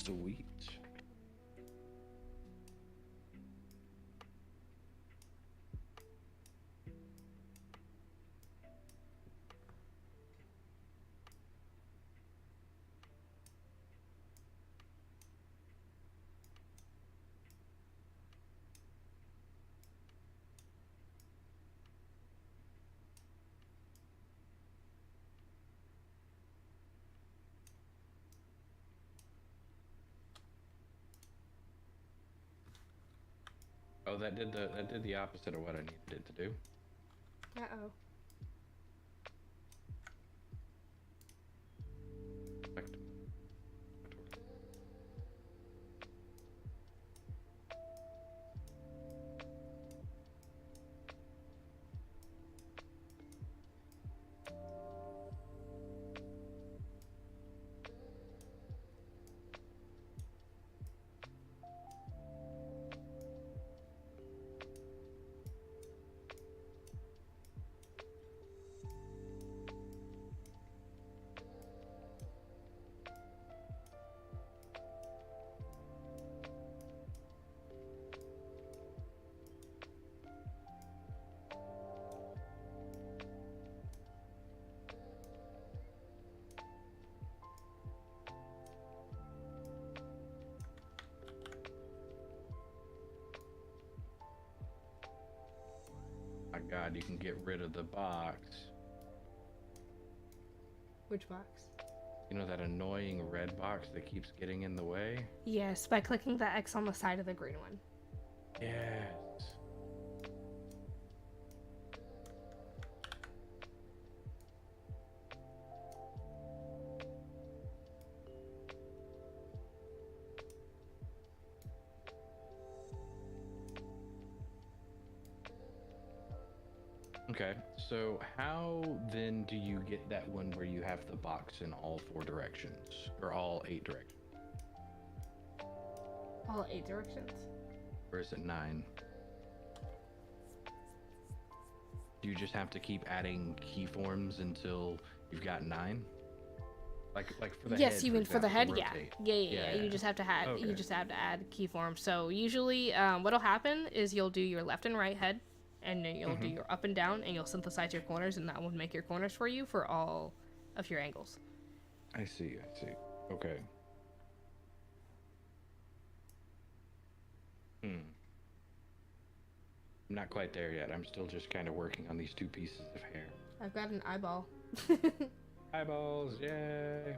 Sweet. Oh, that did the opposite of what I needed it to do. Uh-oh. My God, you can get rid of the box. Which box? You know that annoying red box that keeps getting in the way? Yes, by clicking the X on the side of the green one. Yes. Okay, so how then do you get that one where you have the box in all 4 directions? Or all 8 directions? All 8 directions? Or is it 9? Do you just have to keep adding keyforms until you've got 9? Like for the head. Yes, you mean for the head, to yeah. rotate. Yeah. You just have to add Okay. you just have to add keyforms. So usually what'll happen is you'll do your left and right head, and then you'll do your up and down, and you'll synthesize your corners, and that will make your corners for you for all of your angles. I see. Okay. I'm not quite there yet. I'm still just kind of working on these 2 pieces of hair. I've got an eyeball. Eyeballs, yay!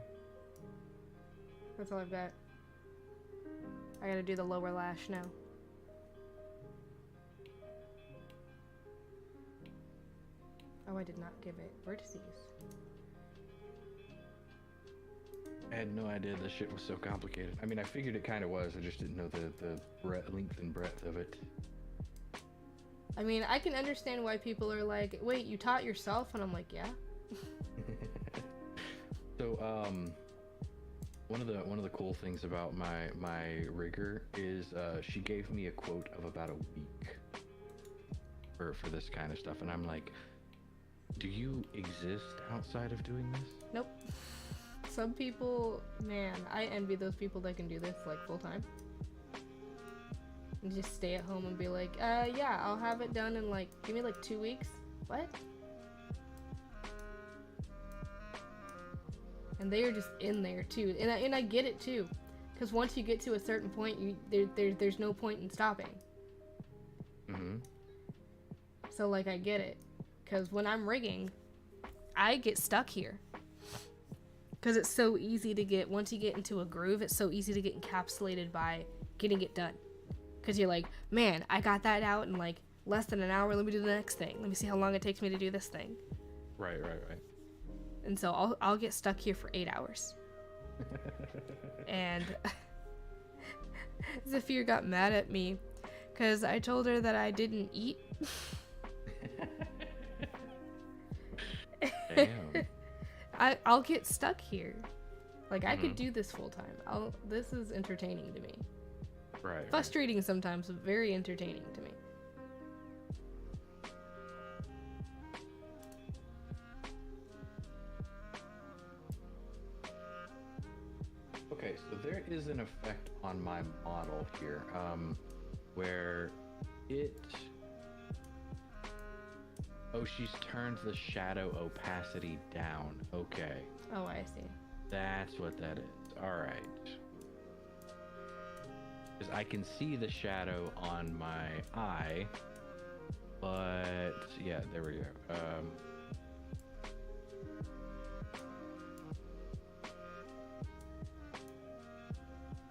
That's all I've got. I gotta do the lower lash now. Oh, I did not give it vertices. I had no idea this shit was so complicated. I mean, I figured it kind of was. I just didn't know the length and breadth of it. I mean, I can understand why people are like, wait, you taught yourself? And I'm like, yeah. So, one of the cool things about my rigger is she gave me a quote of about a week for this kind of stuff, and I'm like, do you exist outside of doing this? Nope. Some people, man, I envy those people that can do this like full time. And just stay at home and be like, yeah, I'll have it done in like, give me like 2 weeks. What? And they are just in there too, and I get it too, because once you get to a certain point, there's no point in stopping. Mm-hmm. So like I get it, because when I'm rigging, I get stuck here, because it's so easy to get, once you get into a groove, it's so easy to get encapsulated by getting it done, because you're like, man, I got that out in like less than an hour. Let me do the next thing. Let me see how long it takes me to do this thing. Right. And so I'll get stuck here for 8 hours. And Zafir got mad at me because I told her that I didn't eat. Damn. I'll get stuck here. Like, I could do this full time. This is entertaining to me. Right. Frustrating sometimes, but very entertaining to me. Okay, so there is an effect on my model here, where it... Oh, she's turned the shadow opacity down. Okay. Oh, I see. That's what that is. Alright. Because I can see the shadow on my eye, but... Yeah, there we go.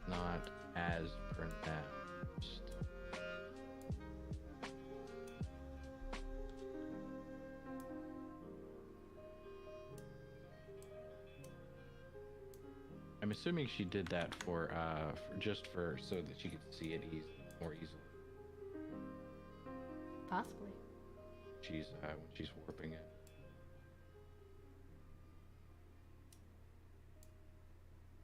Not as pronounced. I'm assuming she did that for just so that she could see it more easily. Possibly. When she's warping it.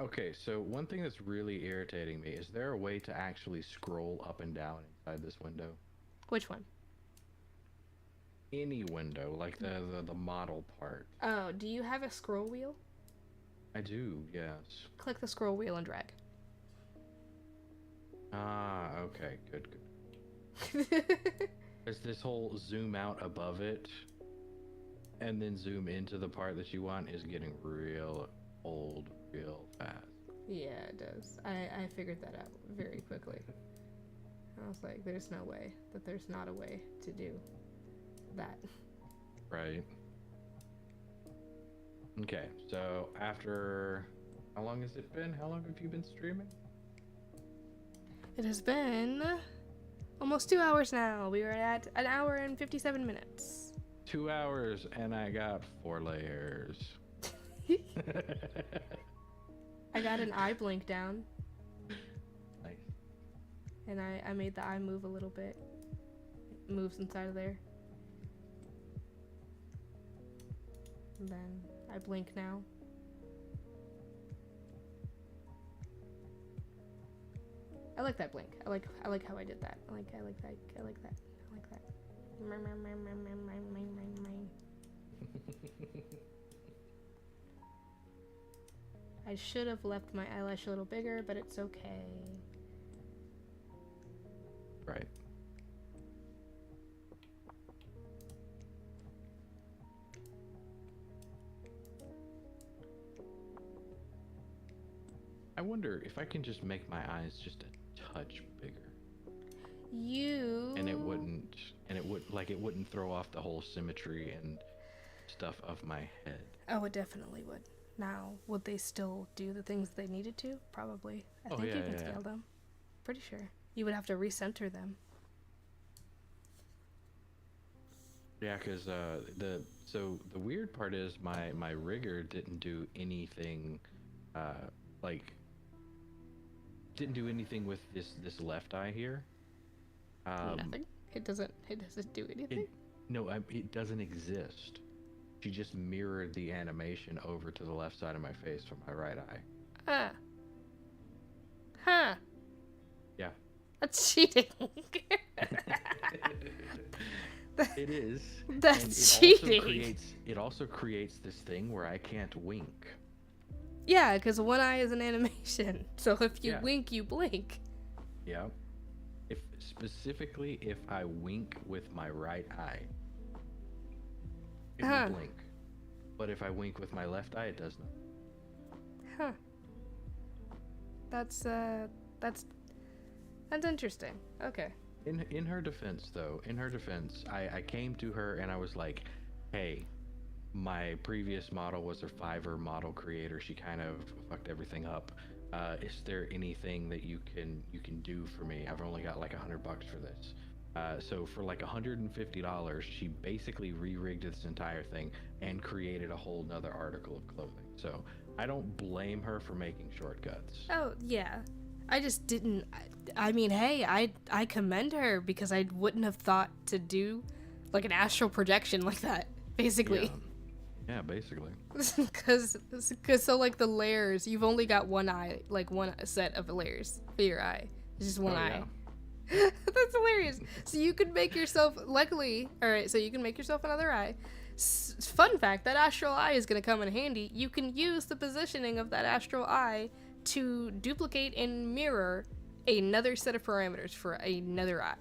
Okay, so one thing that's really irritating me, is there a way to actually scroll up and down inside this window? Which one? Any window, like the model part. Oh, do you have a scroll wheel? I do, yes. Click the scroll wheel and drag. Ah, okay, good. There's this whole zoom out above it, and then zoom into the part that you want is getting real old real fast. Yeah, it does. I figured that out very quickly. I was like, there's no way that there's not a way to do that. Right. Okay, so after... How long has it been? How long have you been streaming? It has been almost 2 hours now. We are at 1 hour and 57 minutes. 2 hours, and I got 4 layers. I got an eye blink down. Nice. And I made the eye move a little bit. It moves inside of there. And then I blink now. I like that blink. I like how I did that. I like that. I should have left my eyelash a little bigger, but it's okay. Right. I wonder if I can just make my eyes just a touch bigger. And it wouldn't throw off the whole symmetry and stuff of my head. Oh, it definitely would. Now, would they still do the things they needed to? Probably. I think you can scale them. Pretty sure. You would have to recenter them. Yeah, because the weird part is my rigger didn't do anything, uh, like didn't do anything with this left eye here. Nothing. It doesn't do anything. It no, it doesn't exist. She just mirrored the animation over to the left side of my face from my right eye. Ah. Huh. Yeah. That's cheating. It is. That's and cheating. It also creates this thing where I can't wink. Yeah, because one eye is an animation. So if you Yeah. wink, you blink. Yeah. Specifically if I wink with my right eye, it will blink. But if I wink with my left eye, it does not. Huh. That's interesting. Okay. In her defense, though, I came to her and I was like, hey, my previous model was a Fiverr model creator. She kind of fucked everything up. Is there anything that you can do for me? I've only got like $100 for this. So for like $150, she basically re-rigged this entire thing and created a whole nother article of clothing. So I don't blame her for making shortcuts. Oh, yeah. I just didn't. I mean, hey, I commend her because I wouldn't have thought to do like an astral projection like that, basically. Yeah, basically. Because so like the layers, you've only got one eye, like one set of layers for your eye. It's just one eye. Yeah. That's hilarious. So you can make yourself, luckily, alright, so you can make yourself another eye. Fun fact, that astral eye is going to come in handy. You can use the positioning of that astral eye to duplicate and mirror another set of parameters for another eye.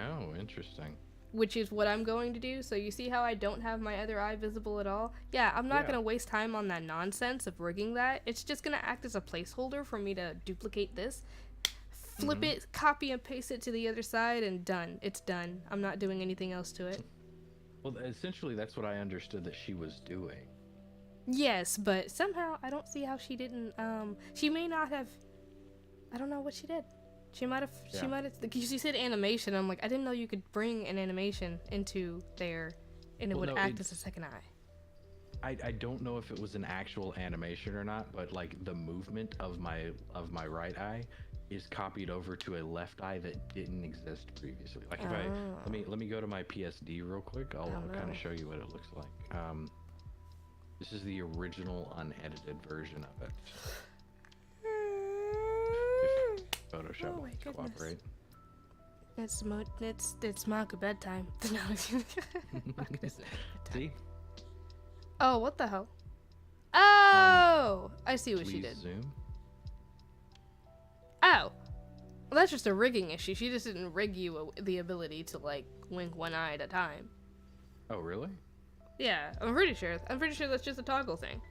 Oh, interesting. Which is what I'm going to do. So you see how I don't have my other eye visible at all? Yeah, I'm not going to waste time on that nonsense of rigging that. It's just going to act as a placeholder for me to duplicate this. Flip it, copy and paste it to the other side, and done. It's done. I'm not doing anything else to it. Well, essentially, that's what I understood that she was doing. Yes, but somehow I don't see how she didn't. She may not have. I don't know what she did. She might have. Yeah. She might have. Because you said animation. I'm like, I didn't know you could bring an animation into there, and it would act as a second eye. I don't know if it was an actual animation or not, but like the movement of my right eye is copied over to a left eye that didn't exist previously. Like if let me go to my PSD real quick. I'll kind of show you what it looks like. This is the original unedited version of it. If Photoshop wants to cooperate. It's Marco bedtime. See? Oh, what the hell? Oh, I see what she did. Zoom. Oh, well, that's just a rigging issue. She just didn't rig you the ability to like wink one eye at a time. Oh, really? Yeah, I'm pretty sure. That's just a toggle thing.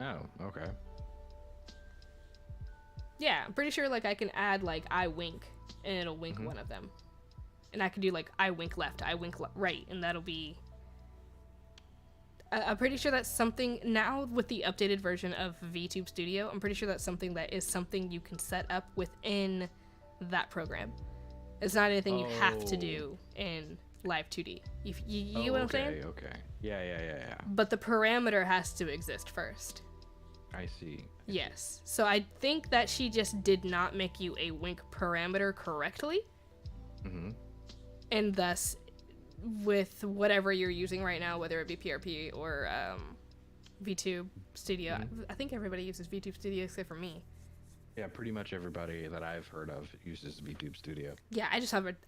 Oh, okay. Yeah, I'm pretty sure like I can add like I wink and it'll wink one of them, and I can do like I wink left, I wink right, and that'll be. I'm pretty sure that's something now with the updated version of VTube Studio. I'm pretty sure that's something you can set up within that program. It's not anything you have to do in Live2D. You know what I'm saying? Okay. Yeah. But the parameter has to exist first. I see. Yes. So I think that she just did not make you a wink parameter correctly. Mm-hmm. And thus, with whatever you're using right now, whether it be PRP or VTube Studio, I think everybody uses VTube Studio except for me. Yeah, pretty much everybody that I've heard of uses VTube Studio. Yeah, I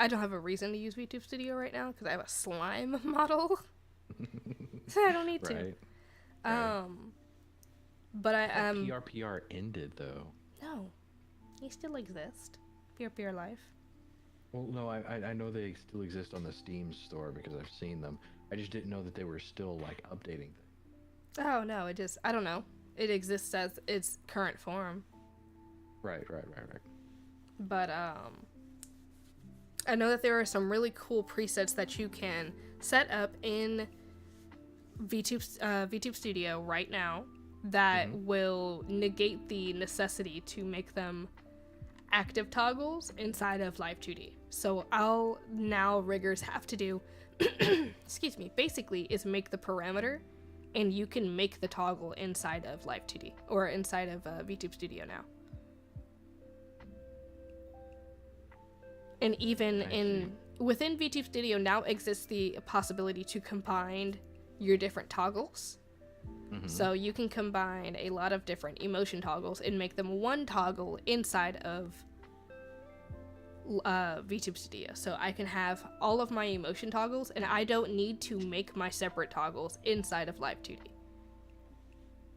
don't have a reason to use VTube Studio right now because I have a slime model. So I don't need to. Right. But PRPR ended though. No, they still exist. PRPR Life. Well, no, I know they still exist on the Steam store because I've seen them. I just didn't know that they were still like updating things. Oh no, I don't know. It exists as its current form. Right. But I know that there are some really cool presets that you can set up in VTube Studio right now that will negate the necessity to make them active toggles inside of Live2D. So all now riggers have to do excuse me, basically is make the parameter, and you can make the toggle inside of Live2D or inside of VTube Studio now. And even within VTube Studio now exists the possibility to combine your different toggles. Mm-hmm. So you can combine a lot of different emotion toggles and make them one toggle inside of VTube Studio. So I can have all of my emotion toggles, and I don't need to make my separate toggles inside of Live2D.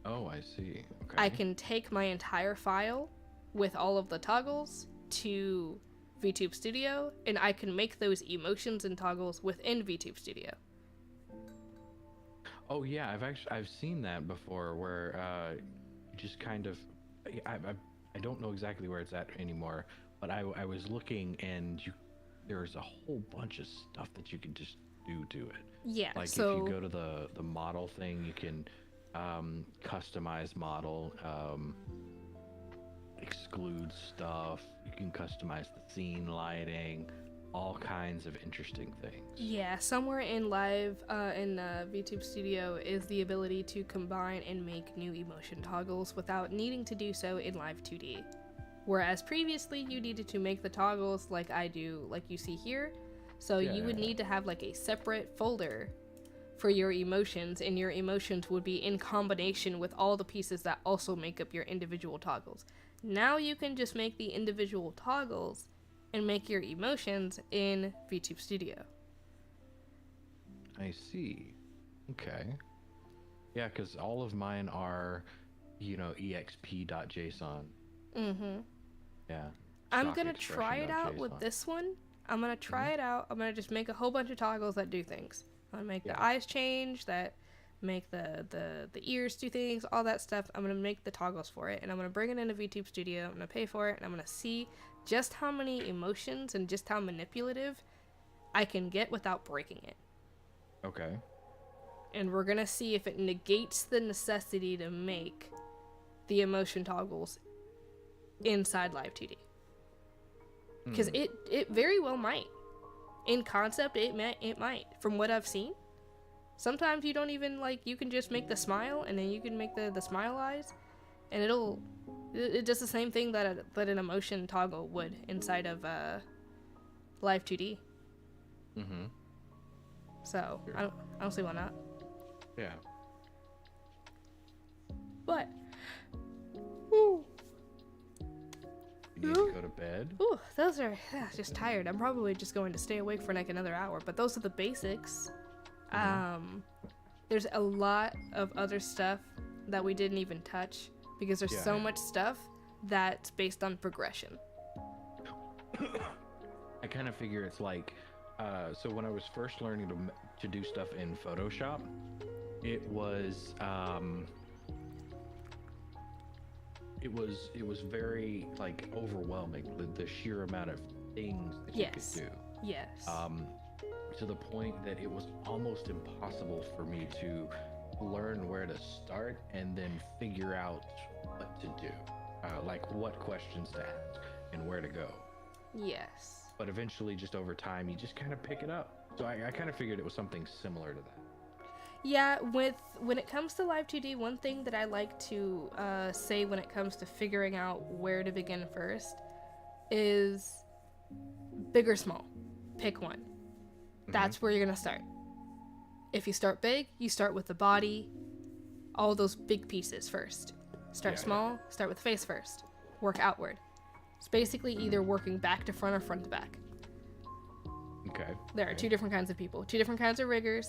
Oh, I see. Okay. I can take my entire file with all of the toggles to VTube Studio, and I can make those emotions and toggles within VTube Studio. Oh yeah, I've seen that before, where you just kind of, I don't know exactly where it's at anymore, but I was looking, and there's a whole bunch of stuff that you can just do to it. Yeah. Like so, if you go to the model thing, you can customize model, exclude stuff. You can customize the scene lighting, all kinds of interesting things. Yeah, somewhere in VTube Studio is the ability to combine and make new emotion toggles without needing to do so in Live2D. Whereas previously you needed to make the toggles like I do, like you see here. So you would need to have like a separate folder for your emotions, and your emotions would be in combination with all the pieces that also make up your individual toggles. Now you can just make the individual toggles and make your emotions in VTube Studio. I see. Okay. Yeah, because all of mine are, exp.json. Mm-hmm. Yeah. I'm going to try it out with this one. I'm going to try it out. I'm going to just make a whole bunch of toggles that do things. I'm going to make the eyes change, that make the ears do things, all that stuff. I'm going to make the toggles for it, and I'm going to bring it into VTube Studio. I'm going to pay for it, and I'm going to see just how many emotions and just how manipulative I can get without breaking it. Okay. And we're going to see if it negates the necessity to make the emotion toggles inside Live2D. Because it very well might. In concept, it might. From what I've seen, sometimes you don't even, you can just make the smile, and then you can make the smile eyes, and it does the same thing that an emotion toggle would inside of Live2D. Mm-hmm. So, sure. I don't see why not. Yeah. But, you need to go to bed? Ooh, those are just tired. I'm probably just going to stay awake for another hour, but those are the basics. Mm-hmm. There's a lot of other stuff that we didn't even touch, because there's so much stuff that's based on progression. I kind of figure it's like, so when I was first learning to do stuff in Photoshop, it was very overwhelming, the sheer amount of things that you could do. Yes. To the point that it was almost impossible for me to learn where to start and then figure out what to do, what questions to ask and where to go. Yes. But eventually, just over time, you just kind of pick it up. So I kind of figured it was something similar to that. Yeah, when it comes to Live2D, one thing that I like to say when it comes to figuring out where to begin first is big or small. Pick one. That's where you're going to start. If you start big, you start with the body, all those big pieces first. Start small, start with face first. Work outward. It's basically either working back to front or front to back. Okay. There are two different kinds of people, two different kinds of riggers.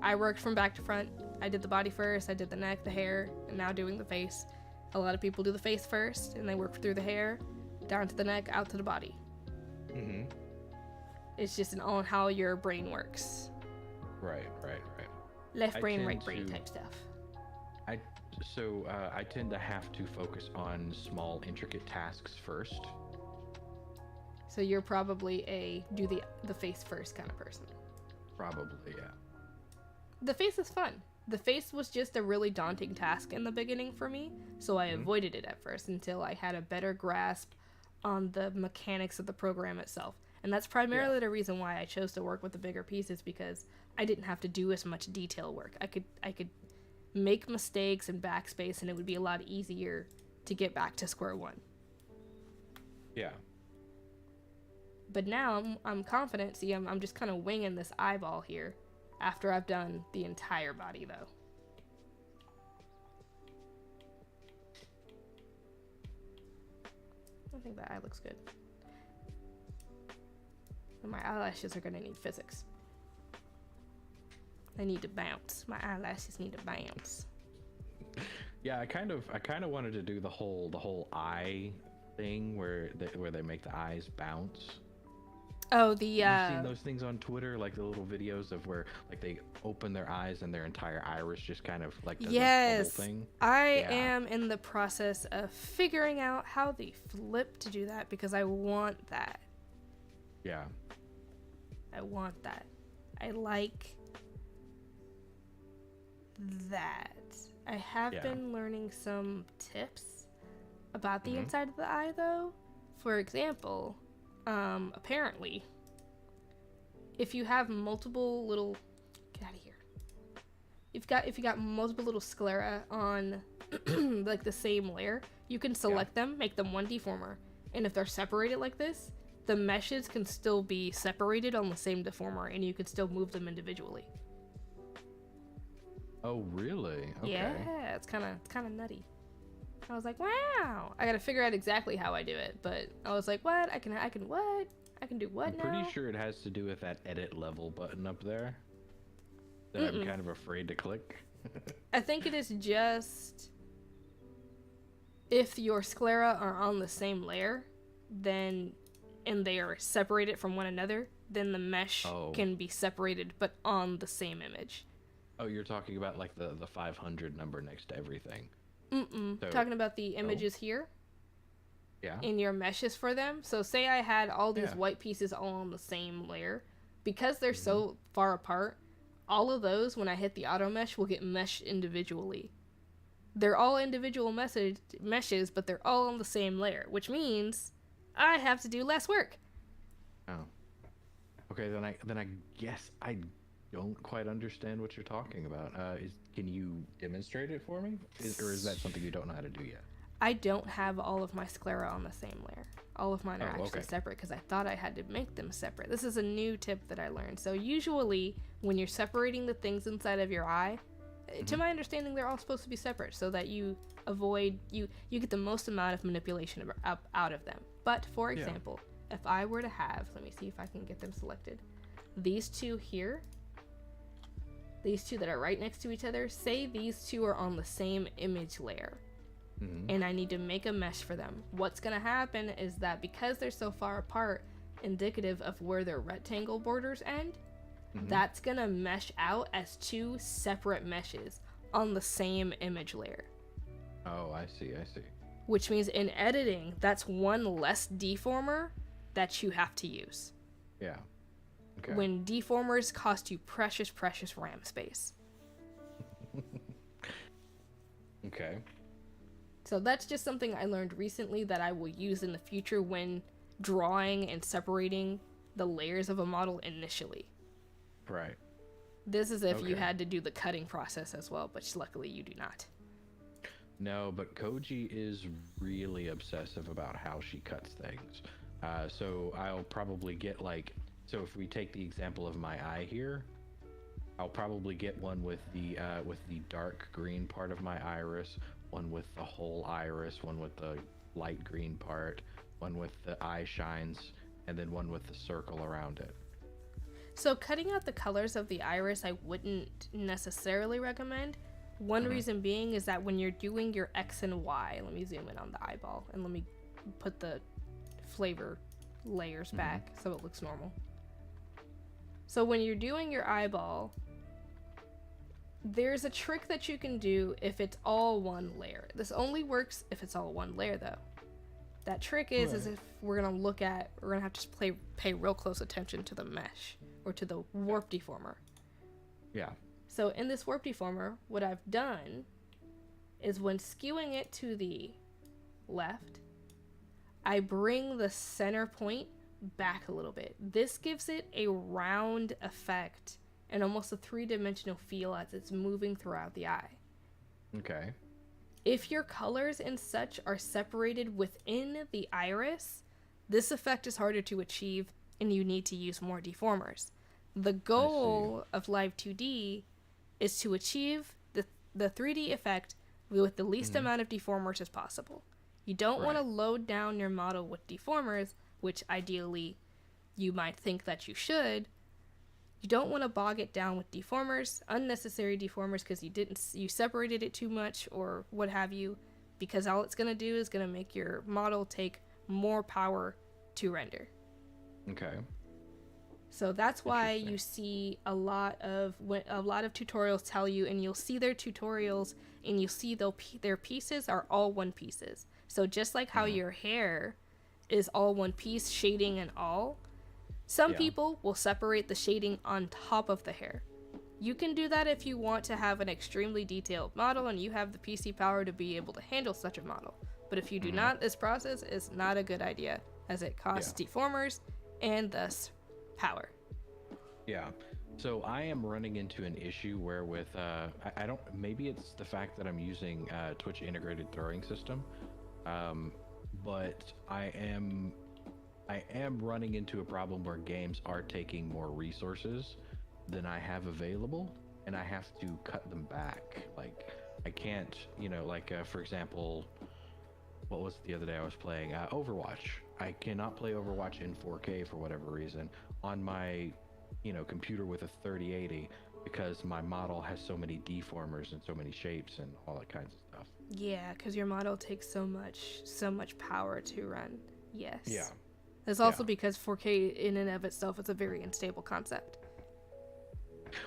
I worked from back to front. I did the body first, I did the neck, the hair, and now doing the face. A lot of people do the face first, and they work through the hair, down to the neck, out to the body. Mm-hmm. It's just on how your brain works. Right. Left brain, right brain type stuff. I tend to have to focus on small, intricate tasks first. So you're probably do the face first kind of person. Probably, yeah. The face is fun. The face was just a really daunting task in the beginning for me, so I avoided it at first until I had a better grasp on the mechanics of the program itself. And that's primarily the reason why I chose to work with the bigger pieces, because I didn't have to do as much detail work. I could make mistakes and backspace, and it would be a lot easier to get back to square one. Yeah. But now I'm confident. See, I'm just kind of winging this eyeball here after I've done the entire body, though. I think that eye looks good. And my eyelashes are gonna need physics. They need to bounce. My eyelashes need to bounce. Yeah, I kind of wanted to do the whole eye thing where they make the eyes bounce. Oh, the You've seen those things on Twitter, like the little videos of where like they open their eyes and their entire iris just kind of like does a bubble thing. I am in the process of figuring out how they flip to do that, because I want that. Yeah. I want that. I like that. I have been learning some tips about the inside of the eye, though. For example, apparently, if you have multiple little, get out of here. If you got multiple little sclera on like the same layer, you can select them, make them one deformer, and if they're separated like this, the meshes can still be separated on the same deformer, and you can still move them individually. Oh, really? Okay. Yeah, it's kind of nutty. I was like, wow. I got to figure out exactly how I do it, but I was like, what? I can what? I can do what now? I'm pretty sure it has to do with that edit level button up there that I'm kind of afraid to click. I think it is just if your sclera are on the same layer, then and they are separated from one another, then the mesh can be separated but on the same image. Oh, you're talking about like the 500 number next to everything. So, talking about the images here. Yeah. In your meshes for them. So say I had all these white pieces all on the same layer. Because they're so far apart, all of those, when I hit the auto mesh, will get meshed individually. They're all individual meshes, but they're all on the same layer, which means I have to do less work. Oh. Okay, then I guess I don't quite understand what you're talking about. Can you demonstrate it for me? Or is that something you don't know how to do yet? I don't have all of my sclera on the same layer. All of mine are actually separate, because I thought I had to make them separate. This is a new tip that I learned. So usually when you're separating the things inside of your eye, to my understanding, they're all supposed to be separate so that you avoid, you get the most amount of manipulation out of them. But for example, if I were to have, let me see if I can get them selected. These two here, these two that are right next to each other, say these two are on the same image layer. And I need to make a mesh for them. What's going to happen is that because they're so far apart, indicative of where their rectangle borders end, that's going to mesh out as two separate meshes on the same image layer. Oh, I see. Which means in editing, that's one less deformer that you have to use. Yeah. Okay. When deformers cost you precious, precious RAM space. Okay. So that's just something I learned recently that I will use in the future when drawing and separating the layers of a model initially. Right. This is if you had to do the cutting process as well, but luckily you do not. No, but Koji is really obsessive about how she cuts things. So I'll probably get so if we take the example of my eye here, I'll probably get one with the dark green part of my iris, one with the whole iris, one with the light green part, one with the eye shines, and then one with the circle around it. So cutting out the colors of the iris I wouldn't necessarily recommend. One reason being is that when you're doing your X and Y, let me zoom in on the eyeball and let me put the flavor layers back so it looks normal. So when you're doing your eyeball, there's a trick that you can do if it's all one layer. This only works if it's all one layer though. That trick is if we're gonna have to pay real close attention to the mesh or to the warp deformer. Yeah. So in this warp deformer, what I've done is when skewing it to the left, I bring the center point back a little bit. This gives it a round effect and almost a three-dimensional feel as it's moving throughout the eye. Okay. If your colors and such are separated within the iris, this effect is harder to achieve and you need to use more deformers. The goal of Live2D is to achieve the 3D effect with the least amount of deformers as possible. You don't want to load down your model with deformers, which ideally you might think that you should. You don't want to bog it down with deformers, unnecessary deformers, because you separated it too much or what have you, because all it's going to do is going to make your model take more power to render. Okay. So that's why you see a lot of tutorials tell you, and you'll see their tutorials, and you'll see their pieces are all one pieces. So just like how your hair is all one piece, shading and all, some people will separate the shading on top of the hair. You can do that if you want to have an extremely detailed model and you have the PC power to be able to handle such a model. But if you do not, this process is not a good idea, as it costs deformers and thus power. Yeah. So I am running into an issue where with I don't, maybe it's the fact that I'm using Twitch integrated throwing system, but I am running into a problem where games are taking more resources than I have available, and I have to cut them back. Like I can't, like for example, what was it the other day I was playing? Overwatch. I cannot play Overwatch in 4K for whatever reason on my, computer with a 3080 because my model has so many deformers and so many shapes and all that kinds of stuff. Yeah, because your model takes so much power to run. Yes. Yeah. It's also because 4K in and of itself is a very unstable concept.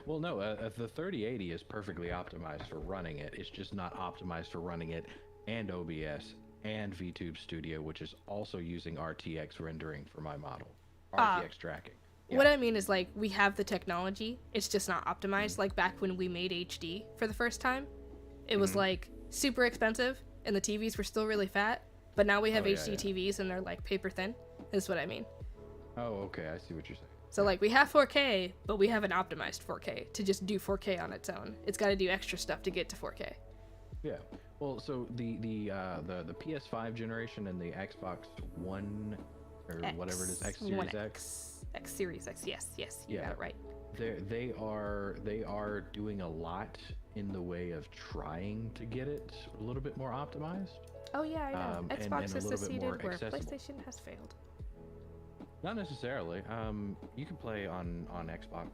Well, no, the 3080 is perfectly optimized for running it. It's just not optimized for running it and OBS and VTube Studio, which is also using RTX rendering for my model. RTX tracking. Yeah. What I mean is, like, we have the technology, it's just not optimized. Like back when we made HD for the first time, it was like super expensive and the TVs were still really fat, but now we have HD TVs and they're like paper thin, is what I mean. Oh, okay, I see what you're saying. So like we have 4K, but we haven't optimized 4K to just do 4K on its own. It's got to do extra stuff to get to 4K. Yeah. Well, so the PS5 generation and the Xbox One or whatever it is, X Series X. X Series X. Yes, you got it right. They are doing a lot in the way of trying to get it a little bit more optimized. Oh yeah, I know. Xbox and has succeeded where accessible. PlayStation has failed. Not necessarily. You can play on Xbox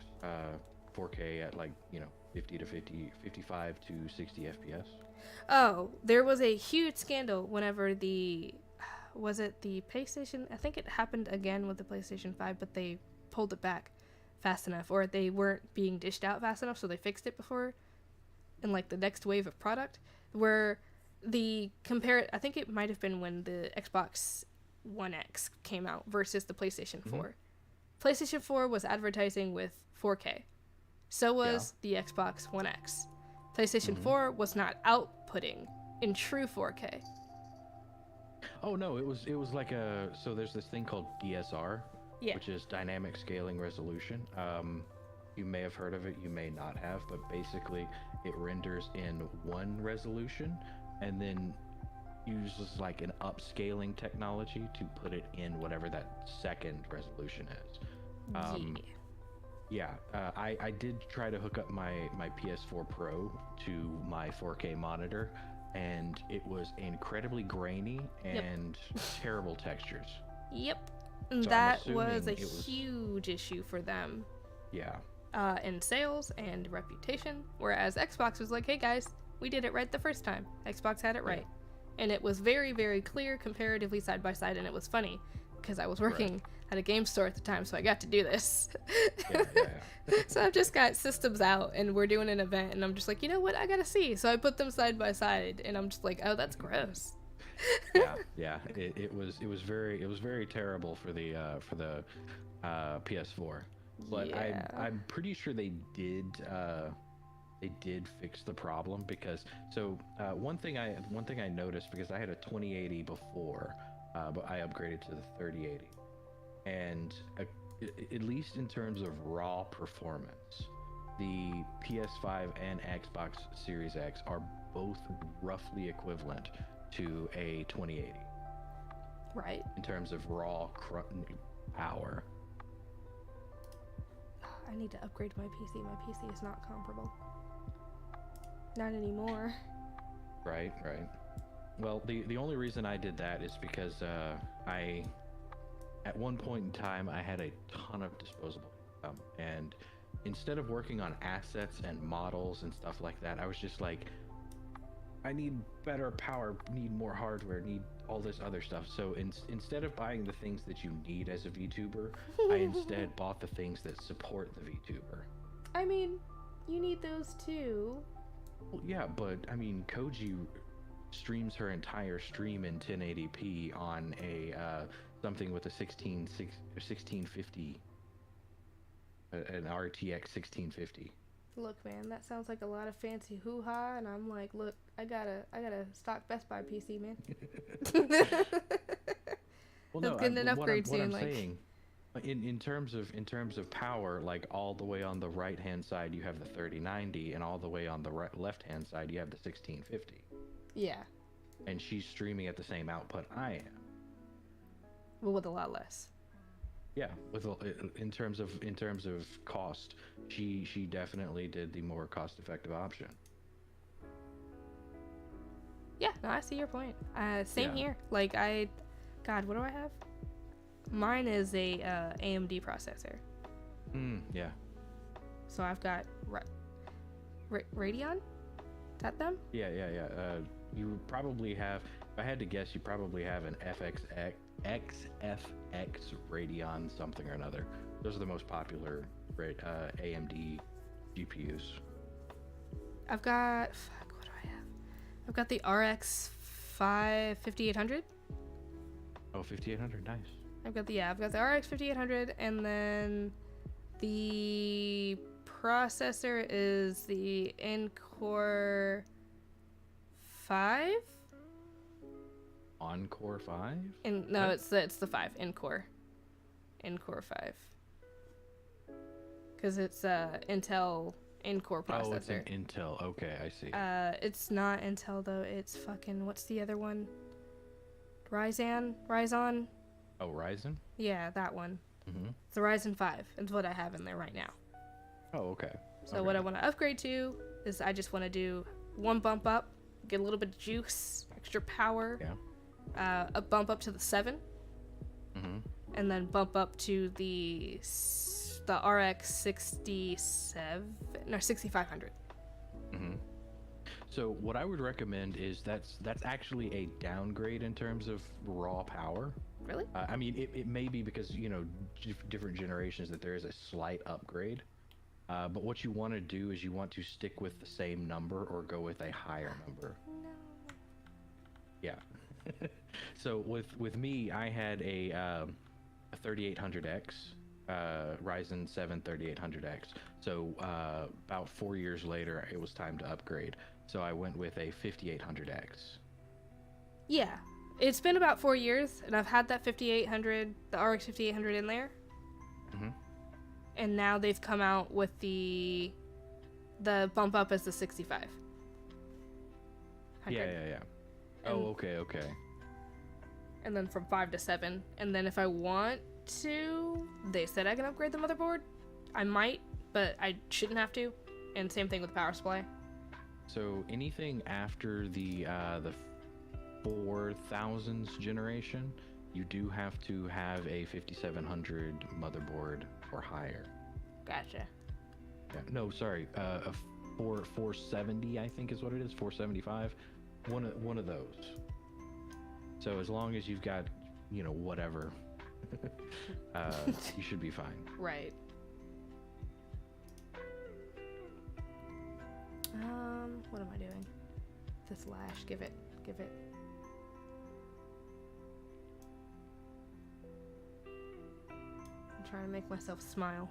4K at 50 to 55 to 60 FPS. Oh, there was a huge scandal whenever was it the PlayStation? I think it happened again with the PlayStation 5, but they pulled it back fast enough, or they weren't being dished out fast enough, so they fixed it before in the next wave of product, where I think it might have been when the Xbox One X came out versus the PlayStation 4. PlayStation 4 was advertising with 4K. So was the Xbox One X. PlayStation 4 was not outputting in true 4K. Oh no, it was like so there's this thing called DSR, which is dynamic scaling resolution. You may have heard of it, you may not have, but basically it renders in one resolution and then uses an upscaling technology to put it in whatever that second resolution is. I did try to hook up my PS4 Pro to my 4K monitor, and it was incredibly grainy and terrible textures. Yep. And so that was a huge issue for them. Yeah. In sales and reputation, whereas Xbox was like, hey guys, we did it right the first time. Xbox had it right. And it was very, very clear comparatively side by side, and it was funny because I was working at a game store at the time, so I got to do this. So I've just got systems out and we're doing an event, and I'm just like, you know what, I gotta see. So I put them side by side and I'm just like, oh, that's gross. It was very terrible for the PS4, but I'm pretty sure they did fix the problem, because one thing I noticed, because I had a 2080 before, but I upgraded to the 3080. and at least in terms of raw performance, the PS5 and Xbox Series X are both roughly equivalent to a 2080 Right. in terms of raw power. I need to upgrade my PC. My PC is not comparable. Not anymore. Right, right. Well, the only reason I did that is because I, at one point in time, I had a ton of disposable income, and instead of working on assets and models and stuff like that, I was just like, I need better power, need more hardware, need all this other stuff. So instead of buying the things that you need as a VTuber, I instead bought the things that support the VTuber. I mean, you need those too. Well, yeah, but I mean, Koji streams her entire stream in 1080p on a something with a 1650, an RTX 1650. Look, man, that sounds like a lot of fancy hoo-ha, and I'm like, look, I gotta stock Best Buy PC, man. Well, Let's get an upgrade soon. What I'm saying, in terms of power, like all the way on the right hand side you have the 3090, and all the way on the left hand side you have the 1650. Yeah. And she's streaming at the same output I am. Well, with a lot less. Yeah, in terms of cost, she definitely did the more cost-effective option. Yeah, no, I see your point. Same here. Like God, what do I have? Mine is a AMD processor. Yeah. So I've got Radeon. Is that them? Yeah. You probably have. If I had to guess, you probably have an XFX Radeon something or another. Those are the most popular AMD GPUs. I've got what do I have? I've got the RX 5800. Oh, 5800, nice. I've got the RX 5800, and then the processor is the Encore 5. Encore 5? No, it's the 5 Encore 5. Because it's Intel Encore processor. Oh, it's an Intel. Okay, I see. It's not Intel though. It's fucking, what's the other one? Ryzen. Oh, Ryzen? Yeah, that one. Mm-hmm. It's the Ryzen 5. It's what I have in there right now. Oh, okay. So what I want to upgrade to is I just want to do one bump up, get a little bit of juice, extra power. Yeah. A bump up to the 7. Mm-hmm. And then bump up to the RX 6500. Mm-hmm. So what I would recommend is that's actually a downgrade in terms of raw power. Really? I mean, it may be because, different generations that there is a slight upgrade. But what you want to do is you want to stick with the same number or go with a higher number. No. Yeah. So with me, I had a 3800X, Ryzen 7 3800X. So about 4 years later, it was time to upgrade. So I went with a 5800X. Yeah. It's been about 4 years, and I've had that 5800, the RX 5800 in there. Mm-hmm. And now they've come out with the bump up as the 65. Yeah. Oh, okay. And then from 5 to 7. And then if I want to, they said I can upgrade the motherboard. I might, but I shouldn't have to. And same thing with the power supply. So anything after the 4000s generation, you do have to have a 5700 motherboard or higher. Gotcha. Yeah, no, sorry, a 470 I think is what it is, 475. One of those. So as long as you've got, whatever, you should be fine. Right. What am I doing? This lash, give it. I'm trying to make myself smile.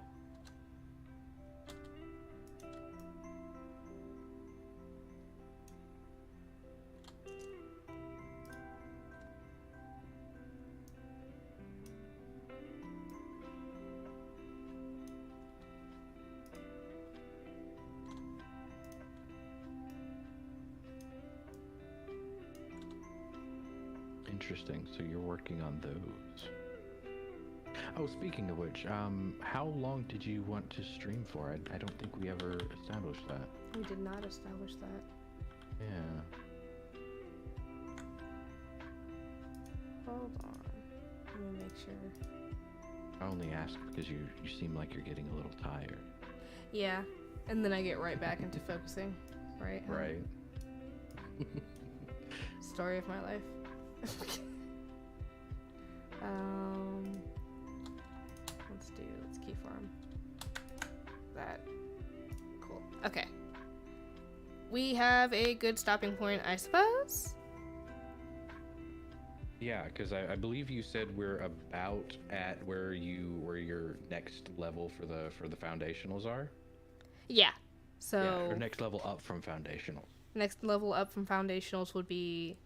interesting. So you're working on those. Oh, speaking of which, how long did you want to stream for? I don't think we ever established that. We did not establish that. Yeah. Hold on. Let me make sure. I only asked because you seem like you're getting a little tired. Yeah, and then I get right back into focusing. Right? Right. Story of my life. Let's keyform that. Cool. Okay. We have a good stopping point, I suppose. Yeah, because I believe you said we're about at where your next level for the foundationals are. Yeah. So Yeah, or next level up from foundationals. Next level up from foundationals would be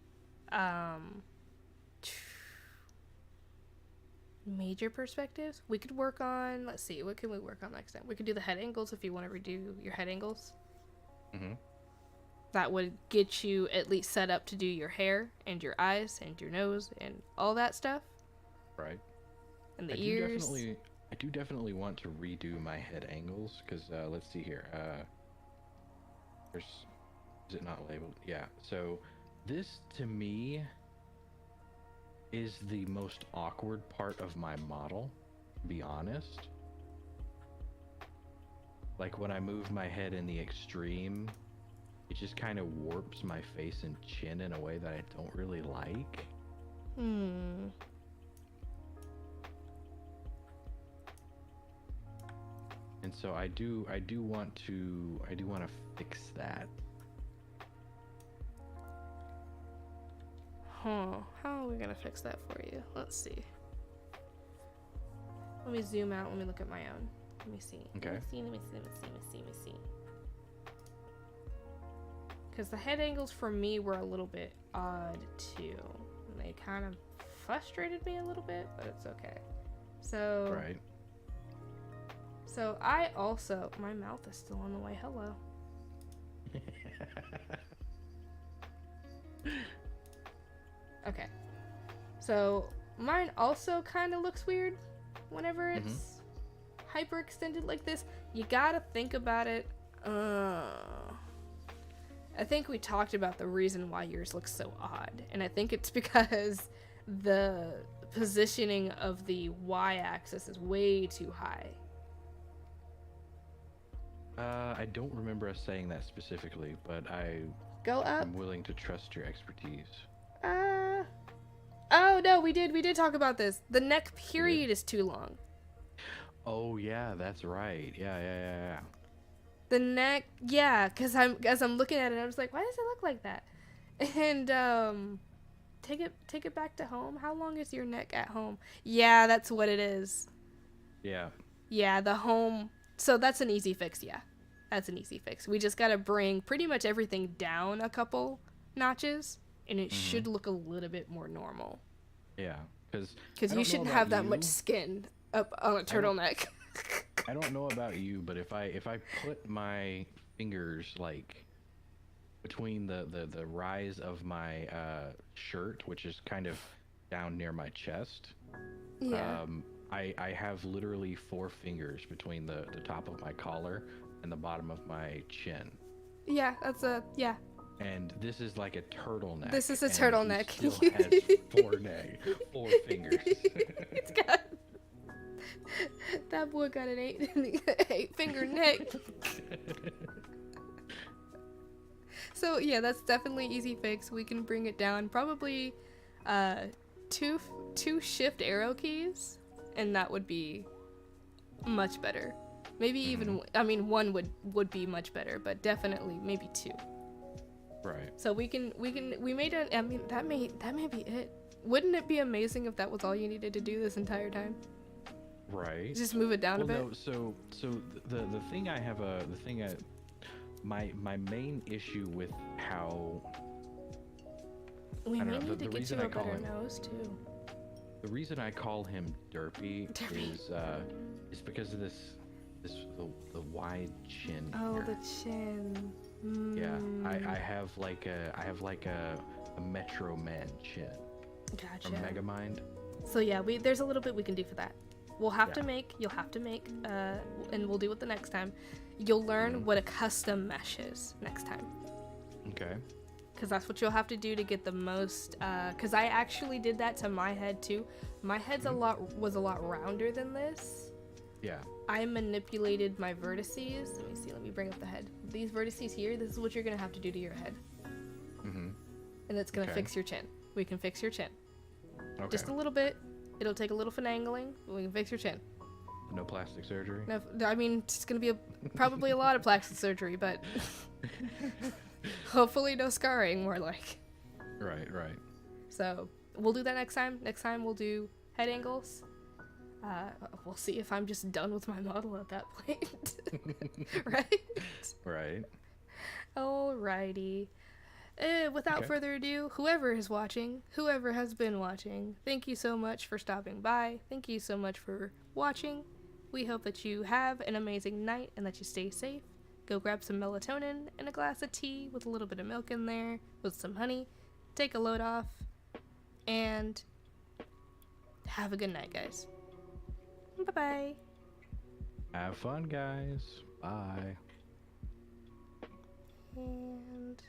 major perspectives. We could work on, let's see, what can we work on next time? We could do the head angles if you want to redo your head angles. Mm-hmm. That would get you at least set up to do your hair and your eyes and your nose and all that stuff. Right. And the ears. I do definitely want to redo my head angles because let's see here. Is it not labeled? Yeah. So this to me is the most awkward part of my model, to be honest. Like when I move my head in the extreme, it just kind of warps my face and chin in a way that I don't really like. Hmm. And so I do want to fix that. Huh. How are we gonna fix that for you? Let's see. Let me zoom out. Let me look at my own. Let me see. Okay. Let me see. Because the head angles for me were a little bit odd too. And they kind of frustrated me a little bit, but it's okay. So. Right. So I also, my mouth is still on the way. Hello. Okay. So mine also kind of looks weird whenever it's hyperextended like this. You gotta think about it. I think we talked about the reason why yours looks so odd, and I think it's because the positioning of the y-axis is way too high. I don't remember us saying that specifically, but Go up. I'm willing to trust your expertise. Oh no, we did talk about this. The neck period is too long. Oh yeah, that's right. Yeah. The neck, yeah, because as I'm looking at it, I was like, why does it look like that? And take it back to home. How long is your neck at home? Yeah, that's what it is. Yeah. Yeah, the home. So that's an easy fix. Yeah, that's an easy fix. We just gotta bring pretty much everything down a couple notches, and it should look a little bit more normal. Yeah, because you shouldn't have that much skin up on a turtleneck. I don't know about you, but if I put my fingers like between the rise of my shirt, which is kind of down near my chest, Yeah. I have literally 4 fingers between the top of my collar and the bottom of my chin. Yeah, yeah. And this is like a turtleneck. This is a turtleneck. He still has 4 fingers. It's got that boy got an 8 finger neck. So yeah, that's definitely easy fix. We can bring it down. Probably 2 shift arrow keys, and that would be much better. Maybe even one would be much better, but definitely maybe 2. Right. So we made it. I mean, that may be it. Wouldn't it be amazing if that was all you needed to do this entire time? Right. Just move it down a bit. No, so the thing my main issue with how We may know, need the to get reason you I a call better him- nose too. the reason I call him Derpy is because of the wide chin. Oh, here. the chin. Yeah, I have like a Metro Man chin. Gotcha. from Megamind. So yeah, there's a little bit we can do for that. You'll have to make, and we'll do it the next time. You'll learn what a custom mesh is next time. Okay. Because that's what you'll have to do to get the most, because I actually did that to my head too. My head's was a lot rounder than this. Yeah. I manipulated my vertices. Let me see, let me bring up the head. These vertices here, this is what you're going to have to do to your head. Mm-hmm. And it's going to fix your chin. We can fix your chin. Okay. Just a little bit. It'll take a little finagling, but we can fix your chin. No plastic surgery? No, I mean, it's going to be probably a lot of plastic surgery, but hopefully no scarring, more like. Right, right. So we'll do that next time. Next time we'll do head angles. We'll see if I'm just done with my model at that point. Right? Right. Alrighty. Without further ado, whoever is watching, whoever has been watching, thank you so much for stopping by. Thank you so much for watching. We hope that you have an amazing night and that you stay safe. Go grab some melatonin and a glass of tea with a little bit of milk in there with some honey. Take a load off. And have a good night, guys. Bye-bye. Have fun, guys. Bye. And...